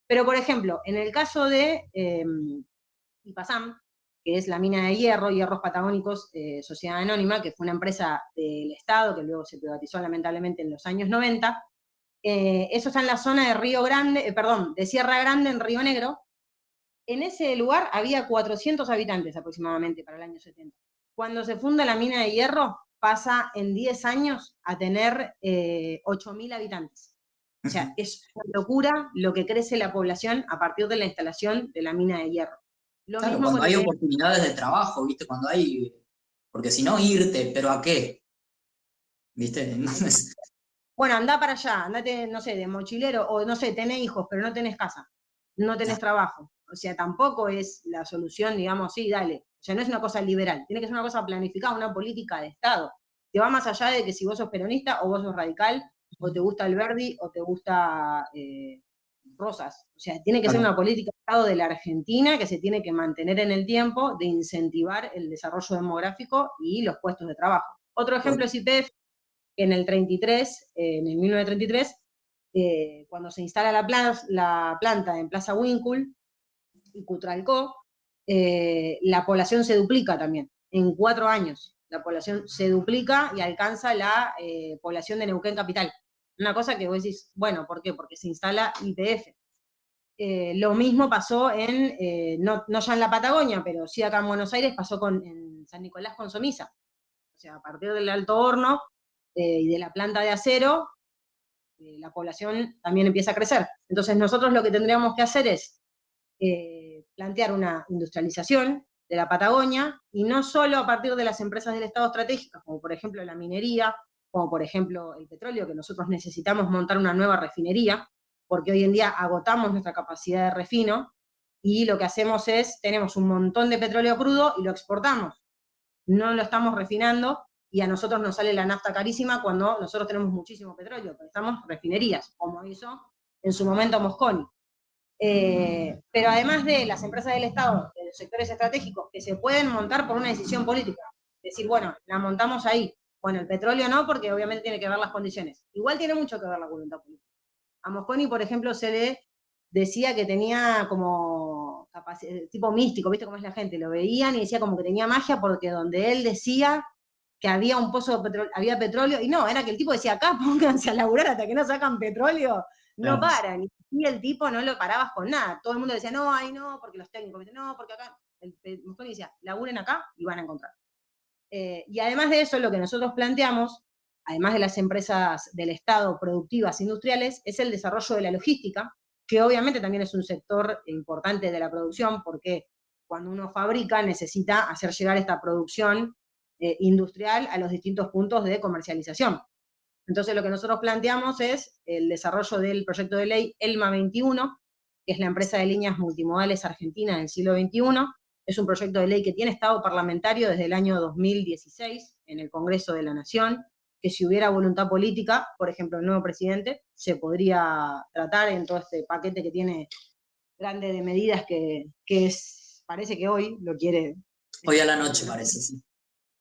Pero, por ejemplo, en el caso de IPASAM, que es la mina de hierro, Hierros Patagónicos, Sociedad Anónima, que fue una empresa del Estado, que luego se privatizó lamentablemente en los años 90, eso está en la zona de Río Grande, de Sierra Grande, en Río Negro. En ese lugar había 400 habitantes aproximadamente para el año 70. Cuando se funda la mina de hierro, pasa en 10 años a tener 8.000 habitantes. O sea, es una locura lo que crece la población a partir de la instalación de la mina de hierro. Lo Claro, mismo cuando hay oportunidades de trabajo, ¿viste? Cuando hay, porque si no, irte, ¿pero a qué? ¿Viste? Entonces, bueno, andá para allá, andate, no sé, de mochilero, o no sé, tenés hijos, pero no tenés casa, no tenés trabajo. O sea, tampoco es la solución, digamos, sí, dale. O sea, no es una cosa liberal, tiene que ser una cosa planificada, una política de Estado, que va más allá de que si vos sos peronista o vos sos radical, o te gusta Alberdi o te gusta Rosas. O sea, tiene que ser una política de Estado de la Argentina que se tiene que mantener en el tiempo de incentivar el desarrollo demográfico y los puestos de trabajo. Otro ejemplo es YPF, que en el 33, en el 1933, cuando se instala la planta en Plaza Winkle y Cutralcó, la población se duplica también, en 4 años. La población se duplica y alcanza la población de Neuquén capital. Una cosa que vos decís, bueno, ¿por qué? Porque se instala YPF. Lo mismo pasó no ya en la Patagonia, pero sí acá en Buenos Aires, pasó en San Nicolás con Somisa. O sea, a partir del Alto Horno y de la planta de acero, la población también empieza a crecer. Entonces nosotros lo que tendríamos que hacer es plantear una industrialización de la Patagonia, y no solo a partir de las empresas del Estado estratégicas, como por ejemplo la minería, como por ejemplo el petróleo, que nosotros necesitamos montar una nueva refinería, porque hoy en día agotamos nuestra capacidad de refino, y lo que hacemos es, tenemos un montón de petróleo crudo y lo exportamos. No lo estamos refinando, y a nosotros nos sale la nafta carísima cuando nosotros tenemos muchísimo petróleo, pero estamos refinerías, como hizo en su momento Mosconi. Pero además de las empresas del Estado, de los sectores estratégicos, que se pueden montar por una decisión política, decir, bueno, la montamos ahí. Bueno, el petróleo no, porque obviamente tiene que ver las condiciones. Igual tiene mucho que ver la voluntad política. A Mosconi, por ejemplo, se le decía que tenía como tipo místico, ¿viste cómo es la gente? Lo veían y decía como que tenía magia, porque donde él decía que había un pozo de petróleo, había petróleo, y no, era que el tipo decía, acá pónganse a laburar hasta que no sacan petróleo, no paran. Y el tipo no lo parabas con nada. Todo el mundo decía, no, ay, no, porque los técnicos dicen, no, porque acá. El Mosconi decía, laburen acá y van a encontrar. Y además de eso, lo que nosotros planteamos, además de las empresas del Estado productivas industriales, es el desarrollo de la logística, que obviamente también es un sector importante de la producción, porque cuando uno fabrica necesita hacer llegar esta producción industrial a los distintos puntos de comercialización. Entonces lo que nosotros planteamos es el desarrollo del proyecto de ley ELMA 21, que es la empresa de líneas multimodales argentina del siglo XXI. Es un proyecto de ley que tiene estado parlamentario desde el año 2016 en el Congreso de la Nación, que si hubiera voluntad política, por ejemplo, el nuevo presidente, se podría tratar en todo este paquete que tiene grande de medidas parece que hoy lo quiere. Hoy a la noche parece, sí.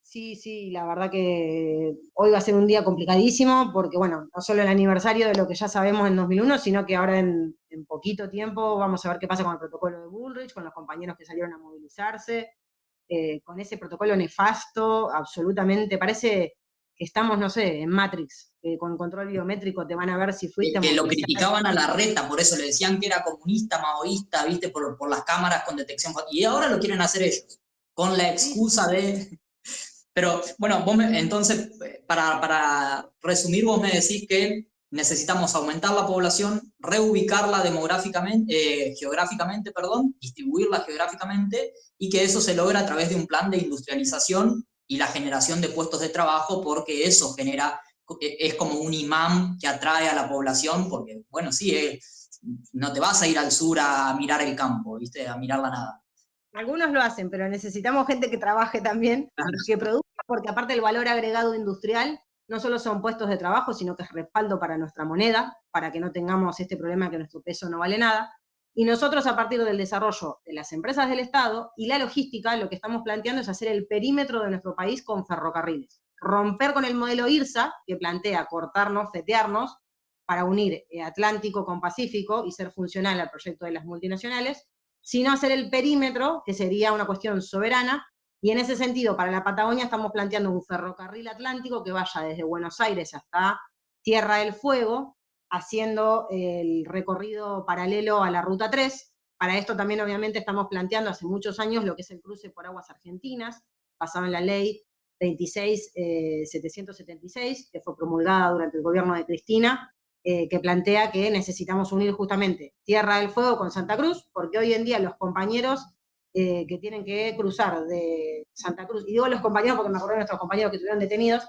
Sí, la verdad que hoy va a ser un día complicadísimo, porque bueno, no solo el aniversario de lo que ya sabemos en 2001, sino que ahora en poquito tiempo vamos a ver qué pasa con el protocolo de Bullrich, con los compañeros que salieron a movilizarse, con ese protocolo nefasto, absolutamente, parece que estamos, no sé, en Matrix, que con control biométrico te van a ver si fuiste... Que lo criticaban a Larreta, por eso le decían que era comunista, maoísta, viste, por las cámaras con detección, y ahora lo quieren hacer ellos, con la excusa de... Pero bueno, entonces, para resumir, vos me decís que necesitamos aumentar la población, reubicarla geográficamente, distribuirla geográficamente, y que eso se logra a través de un plan de industrialización y la generación de puestos de trabajo, porque eso es como un imán que atrae a la población, porque, bueno, sí, no te vas a ir al sur a mirar el campo, ¿viste? A mirar la nada. Algunos lo hacen, pero necesitamos gente que trabaje también, que produzca, porque aparte el valor agregado industrial no solo son puestos de trabajo, sino que es respaldo para nuestra moneda, para que no tengamos este problema que nuestro peso no vale nada. Y nosotros, a partir del desarrollo de las empresas del Estado y la logística, lo que estamos planteando es hacer el perímetro de nuestro país con ferrocarriles. Romper con el modelo IRSA, que plantea cortarnos, fetearnos, para unir Atlántico con Pacífico y ser funcional al proyecto de las multinacionales, sino hacer el perímetro, que sería una cuestión soberana, y en ese sentido, para la Patagonia estamos planteando un ferrocarril atlántico que vaya desde Buenos Aires hasta Tierra del Fuego, haciendo el recorrido paralelo a la Ruta 3. Para esto también obviamente estamos planteando hace muchos años lo que es el cruce por aguas argentinas, basado en la ley 26.776, que fue promulgada durante el gobierno de Cristina, que plantea que necesitamos unir justamente Tierra del Fuego con Santa Cruz, porque hoy en día los compañeros que tienen que cruzar de Santa Cruz, y digo los compañeros porque me acordé de nuestros compañeros que estuvieron detenidos,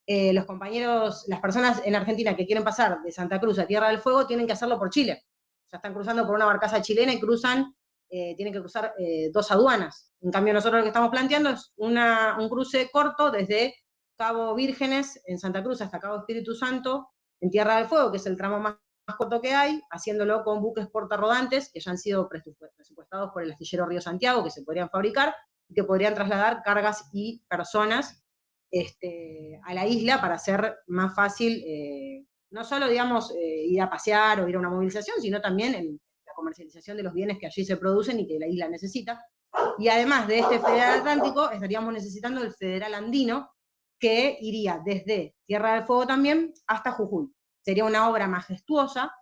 los compañeros, las personas en Argentina que quieren pasar de Santa Cruz a Tierra del Fuego tienen que hacerlo por Chile. O sea, están cruzando por una barcaza chilena y tienen que cruzar 2 aduanas. En cambio, nosotros lo que estamos planteando es un cruce corto desde Cabo Vírgenes en Santa Cruz hasta Cabo Espíritu Santo en Tierra del Fuego, que es el tramo más corto que hay, haciéndolo con buques portarrodantes que ya han sido presupuestados por el astillero Río Santiago, que se podrían fabricar y que podrían trasladar cargas y personas a la isla para hacer más fácil, no solo, digamos, ir a pasear o ir a una movilización, sino también la comercialización de los bienes que allí se producen y que la isla necesita. Y además de este Federal Atlántico, estaríamos necesitando el Federal Andino, que iría desde Tierra del Fuego también hasta Jujuy. Sería una obra majestuosa,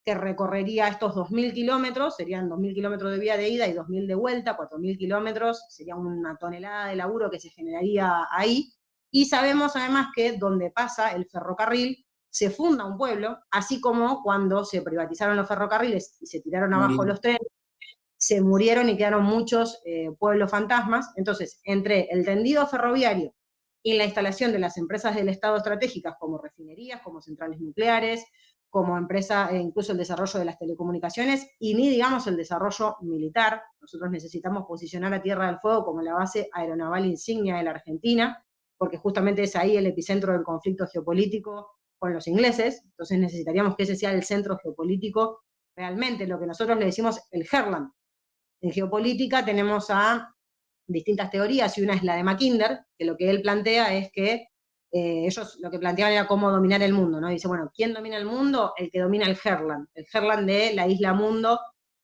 que recorrería estos 2.000 kilómetros, serían 2.000 kilómetros de vía de ida y 2.000 de vuelta, 4.000 kilómetros, sería una tonelada de laburo que se generaría ahí, y sabemos además que donde pasa el ferrocarril se funda un pueblo, así como cuando se privatizaron los ferrocarriles y se tiraron abajo los trenes, se murieron y quedaron muchos pueblos fantasmas. Entonces, entre el tendido ferroviario y la instalación de las empresas del Estado estratégicas como refinerías, como centrales nucleares, como empresa, incluso el desarrollo de las telecomunicaciones, y ni digamos el desarrollo militar. Nosotros necesitamos posicionar a Tierra del Fuego como la base aeronaval insignia de la Argentina, porque justamente es ahí el epicentro del conflicto geopolítico con los ingleses, entonces necesitaríamos que ese sea el centro geopolítico, realmente lo que nosotros le decimos el Herland. En geopolítica tenemos a distintas teorías, y una es la de Mackinder, que lo que él plantea es que ellos lo que planteaban era cómo dominar el mundo, ¿no? Dice, bueno, ¿quién domina el mundo? El que domina el Herland de la isla mundo,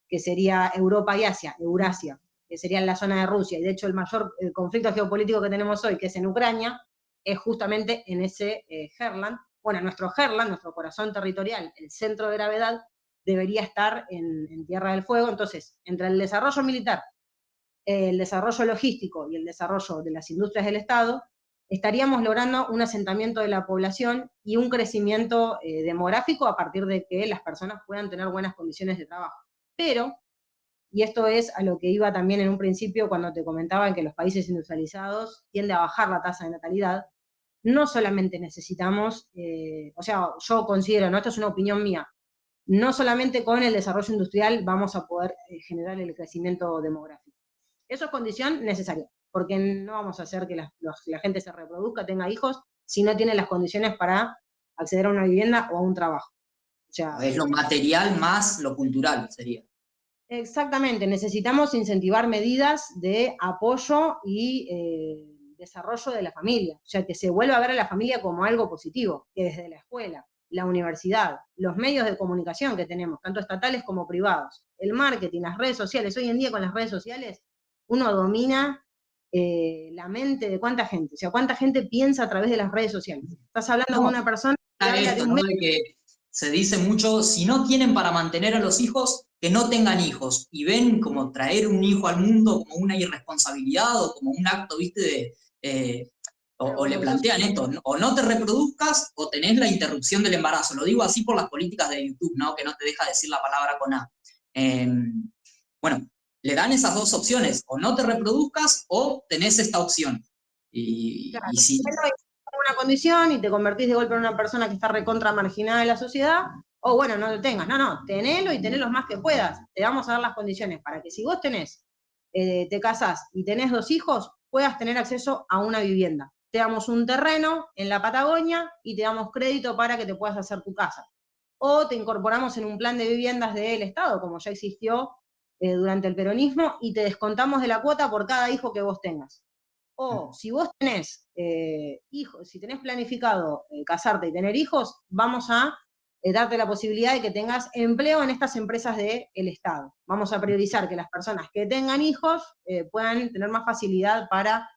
que sería Europa y Asia, Eurasia, que sería en la zona de Rusia, y de hecho el conflicto geopolítico que tenemos hoy, que es en Ucrania, es justamente en ese Herland. Bueno, nuestro Herland, nuestro corazón territorial, el centro de gravedad, debería estar en Tierra del Fuego. Entonces, entre el desarrollo militar, el desarrollo logístico y el desarrollo de las industrias del Estado, estaríamos logrando un asentamiento de la población y un crecimiento demográfico a partir de que las personas puedan tener buenas condiciones de trabajo. Pero, y esto es a lo que iba también en un principio cuando te comentaba que los países industrializados tiende a bajar la tasa de natalidad, no solamente necesitamos, o sea, yo considero, ¿no? Esto es una opinión mía, no solamente con el desarrollo industrial vamos a poder generar el crecimiento demográfico. Eso es condición necesaria, porque no vamos a hacer que la gente se reproduzca, tenga hijos, si no tiene las condiciones para acceder a una vivienda o a un trabajo. O sea, es lo material más lo cultural, sería. Exactamente, necesitamos incentivar medidas de apoyo y desarrollo de la familia, o sea, que se vuelva a ver a la familia como algo positivo, que desde la escuela, la universidad, los medios de comunicación que tenemos, tanto estatales como privados, el marketing, las redes sociales, hoy en día con las redes sociales uno domina la mente de cuánta gente, o sea, cuánta gente piensa a través de las redes sociales. Estás hablando con una persona que habla de un ¿no? De que se dice mucho, si no tienen para mantener a los hijos, que no tengan hijos, y ven como traer un hijo al mundo como una irresponsabilidad o como un acto, viste, o le plantean esto, o no te reproduzcas o tenés la interrupción del embarazo. Lo digo así por las políticas de YouTube, ¿no? Que no te deja decir la palabra con A. Bueno, le dan esas dos opciones, o no te reproduzcas o tenés esta opción. Claro, y si... una condición y te convertís de golpe en una persona que está recontra marginada de la sociedad, o bueno, no lo tengas. No, tenelo y tenés los más que puedas. Te vamos a dar las condiciones para que si vos tenés, te casás y tenés 2 hijos, puedas tener acceso a una vivienda. Te damos un terreno en la Patagonia y te damos crédito para que te puedas hacer tu casa. O te incorporamos en un plan de viviendas del Estado, como ya existió durante el peronismo, y te descontamos de la cuota por cada hijo que vos tengas. O si vos tenés hijos, si tenés planificado casarte y tener hijos, vamos a darte la posibilidad de que tengas empleo en estas empresas del Estado. Vamos a priorizar que las personas que tengan hijos puedan tener más facilidad para,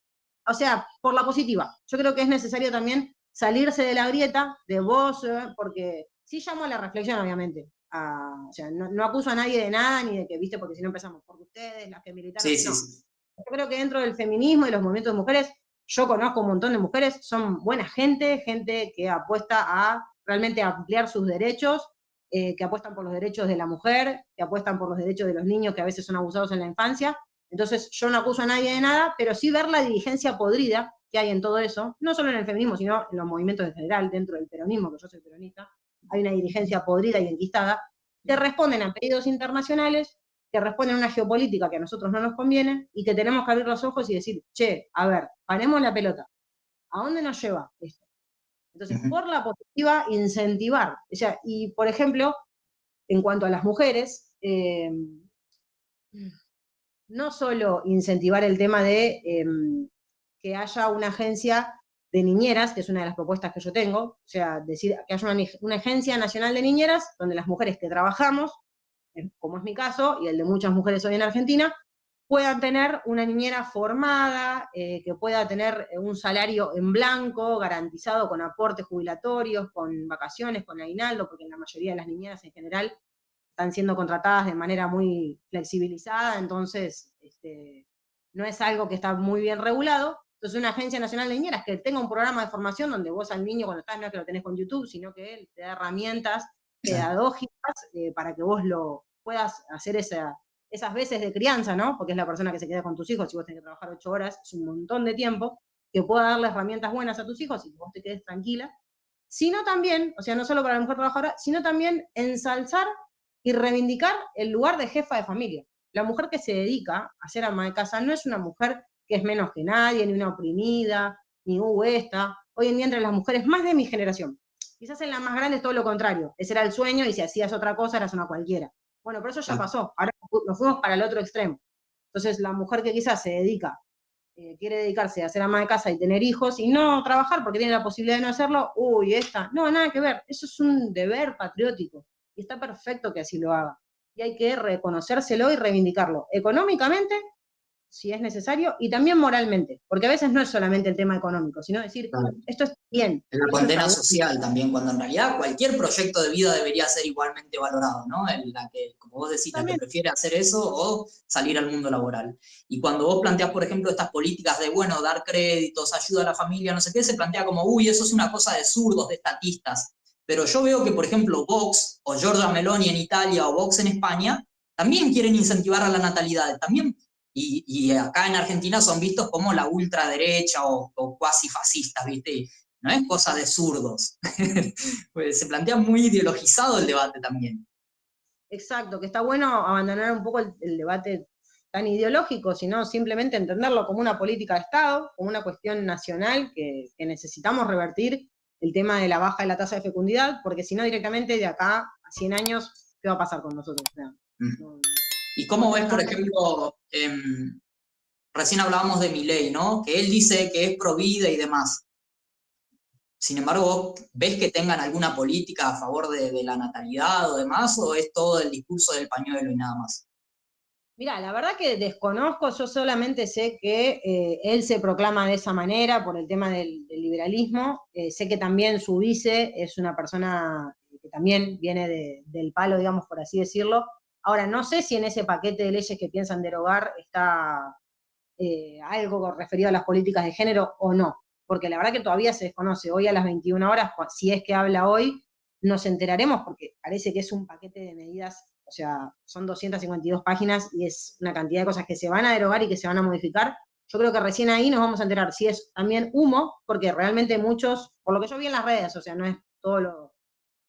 o sea, por la positiva. Yo creo que es necesario también salirse de la grieta de vos, porque sí llamo a la reflexión, obviamente. O sea, no acuso a nadie de nada, ni de que, viste, porque si no empezamos, porque ustedes, las que militaron, Sí, sí, no. sí. Yo creo que dentro del feminismo y los movimientos de mujeres, yo conozco un montón de mujeres, son buena gente que apuesta a realmente ampliar sus derechos, que apuestan por los derechos de la mujer, que apuestan por los derechos de los niños que a veces son abusados en la infancia. Entonces, yo no acuso a nadie de nada, pero sí ver la dirigencia podrida que hay en todo eso, no solo en el feminismo, sino en los movimientos en general, dentro del peronismo, que yo soy peronista, hay una dirigencia podrida y enquistada, que responden a pedidos internacionales, que responden a una geopolítica que a nosotros no nos conviene y que tenemos que abrir los ojos y decir, che, a ver, paremos la pelota. ¿A dónde nos lleva esto? Entonces, por la positiva, incentivar. O sea, y, por ejemplo, en cuanto a las mujeres, no solo incentivar el tema de que haya una agencia de niñeras, que es una de las propuestas que yo tengo, o sea, decir que haya una agencia nacional de niñeras donde las mujeres que trabajamos, como es mi caso, y el de muchas mujeres hoy en Argentina, puedan tener una niñera formada, que pueda tener un salario en blanco, garantizado con aportes jubilatorios, con vacaciones, con aguinaldo, porque la mayoría de las niñeras en general están siendo contratadas de manera muy flexibilizada, entonces no es algo que está muy bien regulado. Entonces una Agencia Nacional de Niñeras que tenga un programa de formación donde vos al niño cuando estás, no es que lo tenés con YouTube, sino que él te da herramientas pedagógicas para que vos lo puedas hacer esas veces de crianza, ¿no? Porque es la persona que se queda con tus hijos, si vos tenés que trabajar 8 horas, es un montón de tiempo, que pueda darle herramientas buenas a tus hijos y que vos te quedes tranquila, sino también, o sea, no solo para la mujer trabajadora, sino también ensalzar y reivindicar el lugar de jefa de familia. La mujer que se dedica a ser ama de casa no es una mujer que es menos que nadie, ni una oprimida, ni esta. Hoy en día entre las mujeres más de mi generación, quizás en las más grandes todo lo contrario, ese era el sueño y si hacías otra cosa eras una cualquiera. Bueno, pero eso ya pasó, ahora nos fuimos para el otro extremo. Entonces la mujer que quizás se dedica, quiere dedicarse a ser ama de casa y tener hijos y no trabajar porque tiene la posibilidad de no hacerlo, no, nada que ver, eso es un deber patriótico y está perfecto que así lo haga. Y hay que reconocérselo y reivindicarlo económicamente, si es necesario, y también moralmente, porque a veces no es solamente el tema económico, sino decir, esto es bien. En la condena social también, cuando en realidad cualquier proyecto de vida debería ser igualmente valorado, ¿no? La que, como vos decís, la que prefiere hacer eso o salir al mundo laboral. Y cuando vos planteás, por ejemplo, estas políticas de, bueno, dar créditos, ayuda a la familia, no sé qué, se plantea como, eso es una cosa de zurdos, de estatistas. Pero yo veo que, por ejemplo, Vox o Giorgia Meloni en Italia o Vox en España también quieren incentivar a la natalidad, también. Y acá en Argentina son vistos como la ultraderecha o cuasi fascistas, ¿viste? No es cosa de zurdos. Pues se plantea muy ideologizado el debate también. Exacto, que está bueno abandonar un poco el debate tan ideológico, sino simplemente entenderlo como una política de Estado, como una cuestión nacional que necesitamos revertir el tema de la baja de la tasa de fecundidad, porque si no directamente de acá a 100 años, ¿qué va a pasar con nosotros? ¿Y cómo ves, por ejemplo, recién hablábamos de Milei, ¿no? Que él dice que es pro vida y demás. Sin embargo, ¿vos ves que tengan alguna política a favor de la natalidad o demás, o es todo el discurso del pañuelo y nada más? Mira, la verdad que desconozco, yo solamente sé que él se proclama de esa manera por el tema del liberalismo. Sé que también su vice es una persona que también viene del palo, digamos, por así decirlo. Ahora, no sé si en ese paquete de leyes que piensan derogar está algo referido a las políticas de género o no, porque la verdad que todavía se desconoce. Hoy a las 21 horas, si es que habla hoy, nos enteraremos porque parece que es un paquete de medidas, o sea, son 252 páginas y es una cantidad de cosas que se van a derogar y que se van a modificar. Yo creo que recién ahí nos vamos a enterar si es también humo, porque realmente muchos, por lo que yo vi en las redes, o sea, no es todo lo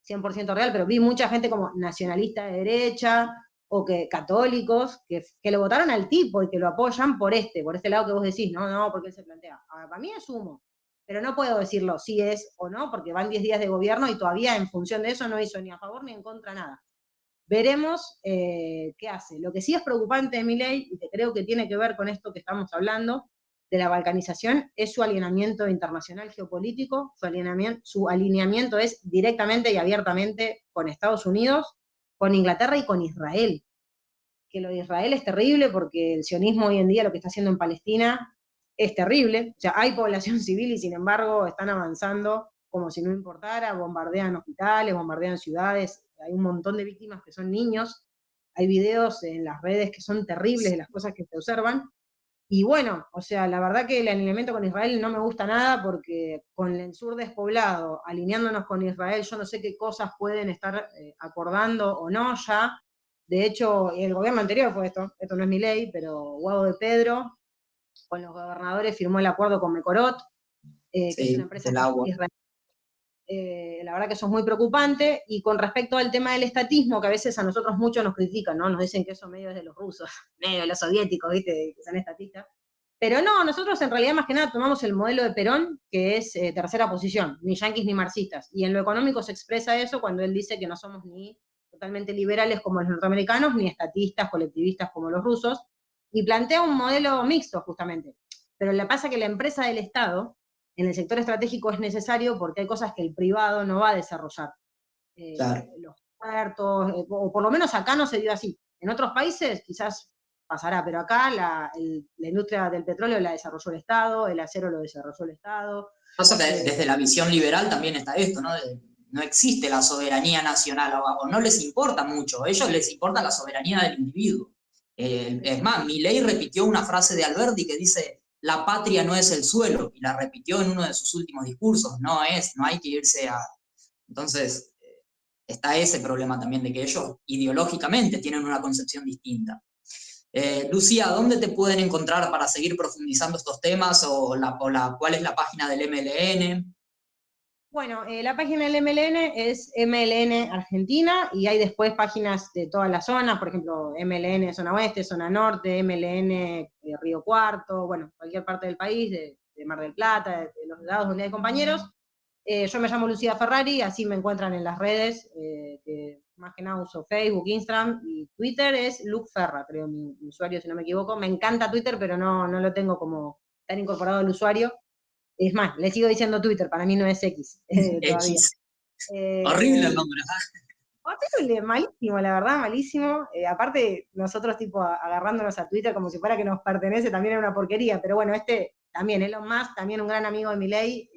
100% real, pero vi mucha gente como nacionalista de derecha, o que católicos, que lo votaron al tipo y que lo apoyan por este lado que vos decís, no, porque él se plantea. Ahora, para mí es humo, pero no puedo decirlo si es o no, porque van 10 días de gobierno y todavía en función de eso no hizo ni a favor ni en contra nada. Veremos qué hace. Lo que sí es preocupante de Milei, y que creo que tiene que ver con esto que estamos hablando, de la balcanización, es su alineamiento internacional geopolítico, su alineamiento es directamente y abiertamente con Estados Unidos, con Inglaterra y con Israel. Que lo de Israel es terrible porque el sionismo hoy en día lo que está haciendo en Palestina es terrible. O sea, hay población civil y sin embargo están avanzando como si no importara, bombardean hospitales, bombardean ciudades, hay un montón de víctimas que son niños, hay videos en las redes que son terribles de las cosas que se observan. Y bueno, o sea, la verdad que el alineamiento con Israel no me gusta nada porque con el sur despoblado, alineándonos con Israel, yo no sé qué cosas pueden estar acordando o no ya. De hecho, el gobierno anterior fue esto no es mi ley, pero Guado de Pedro, con los gobernadores firmó el acuerdo con Mecorot, que es una empresa israelí. La verdad que eso es muy preocupante. Y con respecto al tema del estatismo, que a veces a nosotros muchos nos critican, ¿no? Nos dicen que eso medio es de los rusos, medio de los soviéticos, ¿viste? Que son estatistas. Pero no, nosotros en realidad más que nada tomamos el modelo de Perón, que es tercera posición, ni yanquis ni marxistas. Y en lo económico se expresa eso cuando él dice que no somos ni totalmente liberales como los norteamericanos, ni estatistas, colectivistas como los rusos, y plantea un modelo mixto justamente. Pero le pasa que la empresa del Estado en el sector estratégico es necesario porque hay cosas que el privado no va a desarrollar. Claro. Los puertos, o por lo menos acá no se dio así. En otros países quizás pasará, pero acá la industria del petróleo la desarrolló el Estado, el acero lo desarrolló el Estado. Pasa que desde la visión liberal también está esto, ¿no? no existe la soberanía nacional, o no les importa mucho, a ellos les importa la soberanía del individuo. Es más, Milei repitió una frase de Alberti que dice: la patria no es el suelo, y la repitió en uno de sus últimos discursos, no hay que irse a... Entonces, está ese problema también de que ellos ideológicamente tienen una concepción distinta. Lucía, ¿dónde te pueden encontrar para seguir profundizando estos temas? ¿Cuál es la página del MLN? Bueno, la página del MLN es MLN Argentina, y hay después páginas de todas las zonas, por ejemplo, MLN Zona Oeste, Zona Norte, MLN Río Cuarto, bueno, cualquier parte del país, de Mar del Plata, de los lados donde hay compañeros. Yo me llamo Lucía Ferrari, así me encuentran en las redes, que más que nada uso Facebook, Instagram, y Twitter es Luc Ferra, creo mi usuario, si no me equivoco. Me encanta Twitter, pero no lo tengo como tan incorporado al usuario. Es más, le sigo diciendo Twitter, para mí no es X todavía. X. Horrible el nombre. Horrible, malísimo, la verdad, malísimo. Aparte, nosotros tipo agarrándonos a Twitter como si fuera que nos pertenece, también era una porquería. Pero bueno, también, Elon Musk, también un gran amigo de Milei,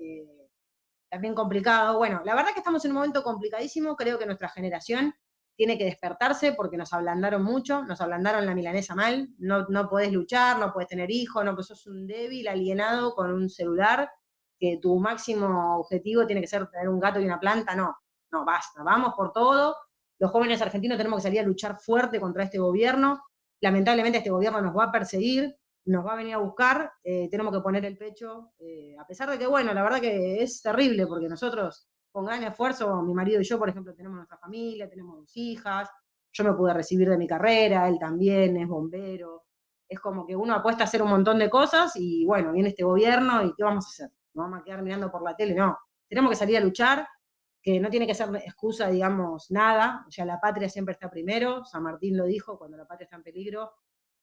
también complicado. Bueno, la verdad que estamos en un momento complicadísimo. Creo que nuestra generación tiene que despertarse porque nos ablandaron mucho, nos ablandaron la milanesa mal. No podés luchar, no podés tener hijos, no, pues sos un débil alienado con un celular, que tu máximo objetivo tiene que ser tener un gato y una planta. No, basta, vamos por todo. Los jóvenes argentinos tenemos que salir a luchar fuerte contra este gobierno. Lamentablemente este gobierno nos va a perseguir, nos va a venir a buscar, tenemos que poner el pecho, a pesar de que, bueno, la verdad que es terrible, porque nosotros, con gran esfuerzo, mi marido y yo, por ejemplo, tenemos nuestra familia, tenemos 2 hijas, yo me pude recibir de mi carrera, él también es bombero, es como que uno apuesta a hacer un montón de cosas, y bueno, viene este gobierno, ¿y qué vamos a hacer? ¿Nos vamos a quedar mirando por la tele? No, tenemos que salir a luchar, que no tiene que ser excusa, digamos, nada, o sea, la patria siempre está primero, San Martín lo dijo, cuando la patria está en peligro,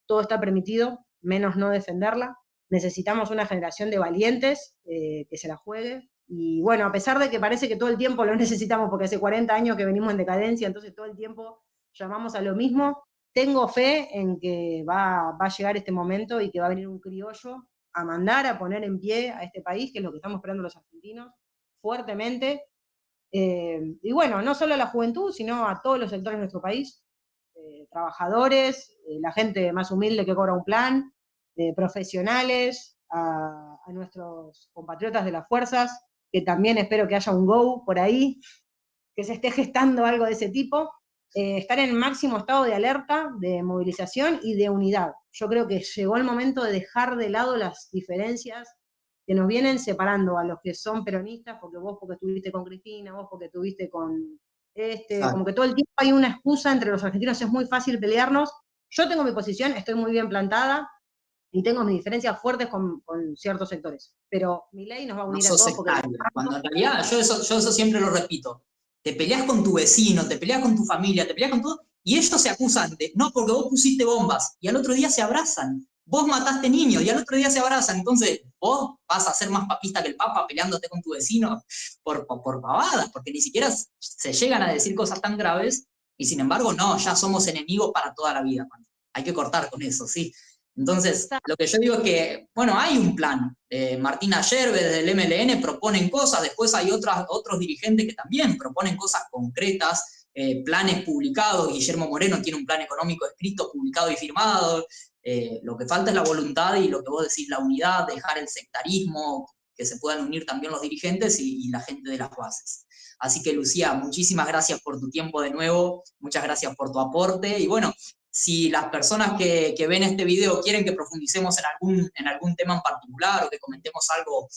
todo está permitido, menos no defenderla. Necesitamos una generación de valientes que se la juegue. Y bueno, a pesar de que parece que todo el tiempo lo necesitamos, porque hace 40 años que venimos en decadencia, entonces todo el tiempo llamamos a lo mismo, tengo fe en que va a llegar este momento y que va a venir un criollo a mandar, a poner en pie a este país, que es lo que estamos esperando los argentinos, fuertemente. Y bueno, no solo a la juventud, sino a todos los sectores de nuestro país, trabajadores, la gente más humilde que cobra un plan, profesionales, a nuestros compatriotas de las fuerzas, que también espero que haya un go por ahí, que se esté gestando algo de ese tipo, estar en máximo estado de alerta, de movilización y de unidad. Yo creo que llegó el momento de dejar de lado las diferencias que nos vienen separando a los que son peronistas, porque estuviste con Cristina, vos porque estuviste con como que todo el tiempo hay una excusa entre los argentinos, es muy fácil pelearnos. Yo tengo mi posición, estoy muy bien plantada, y tengo mis diferencias fuertes con ciertos sectores, pero Milei nos va a unir a todos. Cuando en realidad, yo eso siempre lo repito, te peleas con tu vecino, te peleas con tu familia, te peleas con todo, y ellos se acusan de, no, porque vos pusiste bombas, y al otro día se abrazan. Vos mataste niños y al otro día se abrazan, entonces vos vas a ser más papista que el Papa peleándote con tu vecino por pavadas, porque ni siquiera se llegan a decir cosas tan graves, y sin embargo, no, ya somos enemigos para toda la vida. Hay que cortar con eso, ¿sí? Entonces, lo que yo digo es que, bueno, hay un plan. Martina Yerbe desde el MLN proponen cosas, después hay otros dirigentes que también proponen cosas concretas, planes publicados. Guillermo Moreno tiene un plan económico escrito, publicado y firmado. Lo que falta es la voluntad y lo que vos decís, la unidad, dejar el sectarismo, que se puedan unir también los dirigentes y la gente de las bases. Así que, Lucía, muchísimas gracias por tu tiempo de nuevo, muchas gracias por tu aporte, y bueno, si las personas que ven este video quieren que profundicemos en algún tema en particular o que comentemos algo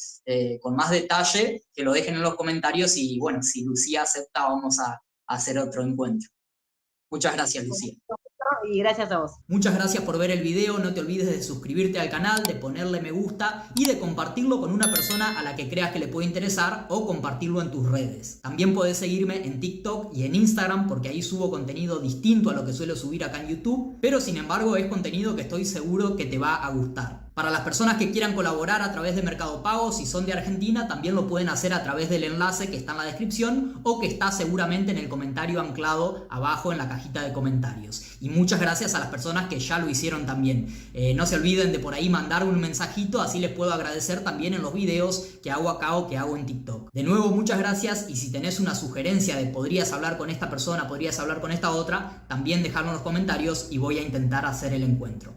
con más detalle, que lo dejen en los comentarios y bueno, si Lucía acepta, vamos a hacer otro encuentro. Muchas gracias, Lucía. Y gracias a vos. Muchas gracias por ver el video, no te olvides de suscribirte al canal, de ponerle me gusta y de compartirlo con una persona a la que creas que le puede interesar o compartirlo en tus redes. También podés seguirme en TikTok y en Instagram porque ahí subo contenido distinto a lo que suelo subir acá en YouTube, pero sin embargo es contenido que estoy seguro que te va a gustar. Para las personas que quieran colaborar a través de Mercado Pago, si son de Argentina, también lo pueden hacer a través del enlace que está en la descripción o que está seguramente en el comentario anclado abajo en la cajita de comentarios. Y muchas gracias a las personas que ya lo hicieron también. No se olviden de por ahí mandar un mensajito, así les puedo agradecer también en los videos que hago acá o que hago en TikTok. De nuevo, muchas gracias, y si tenés una sugerencia de podrías hablar con esta persona, podrías hablar con esta otra, también dejadlo en los comentarios y voy a intentar hacer el encuentro.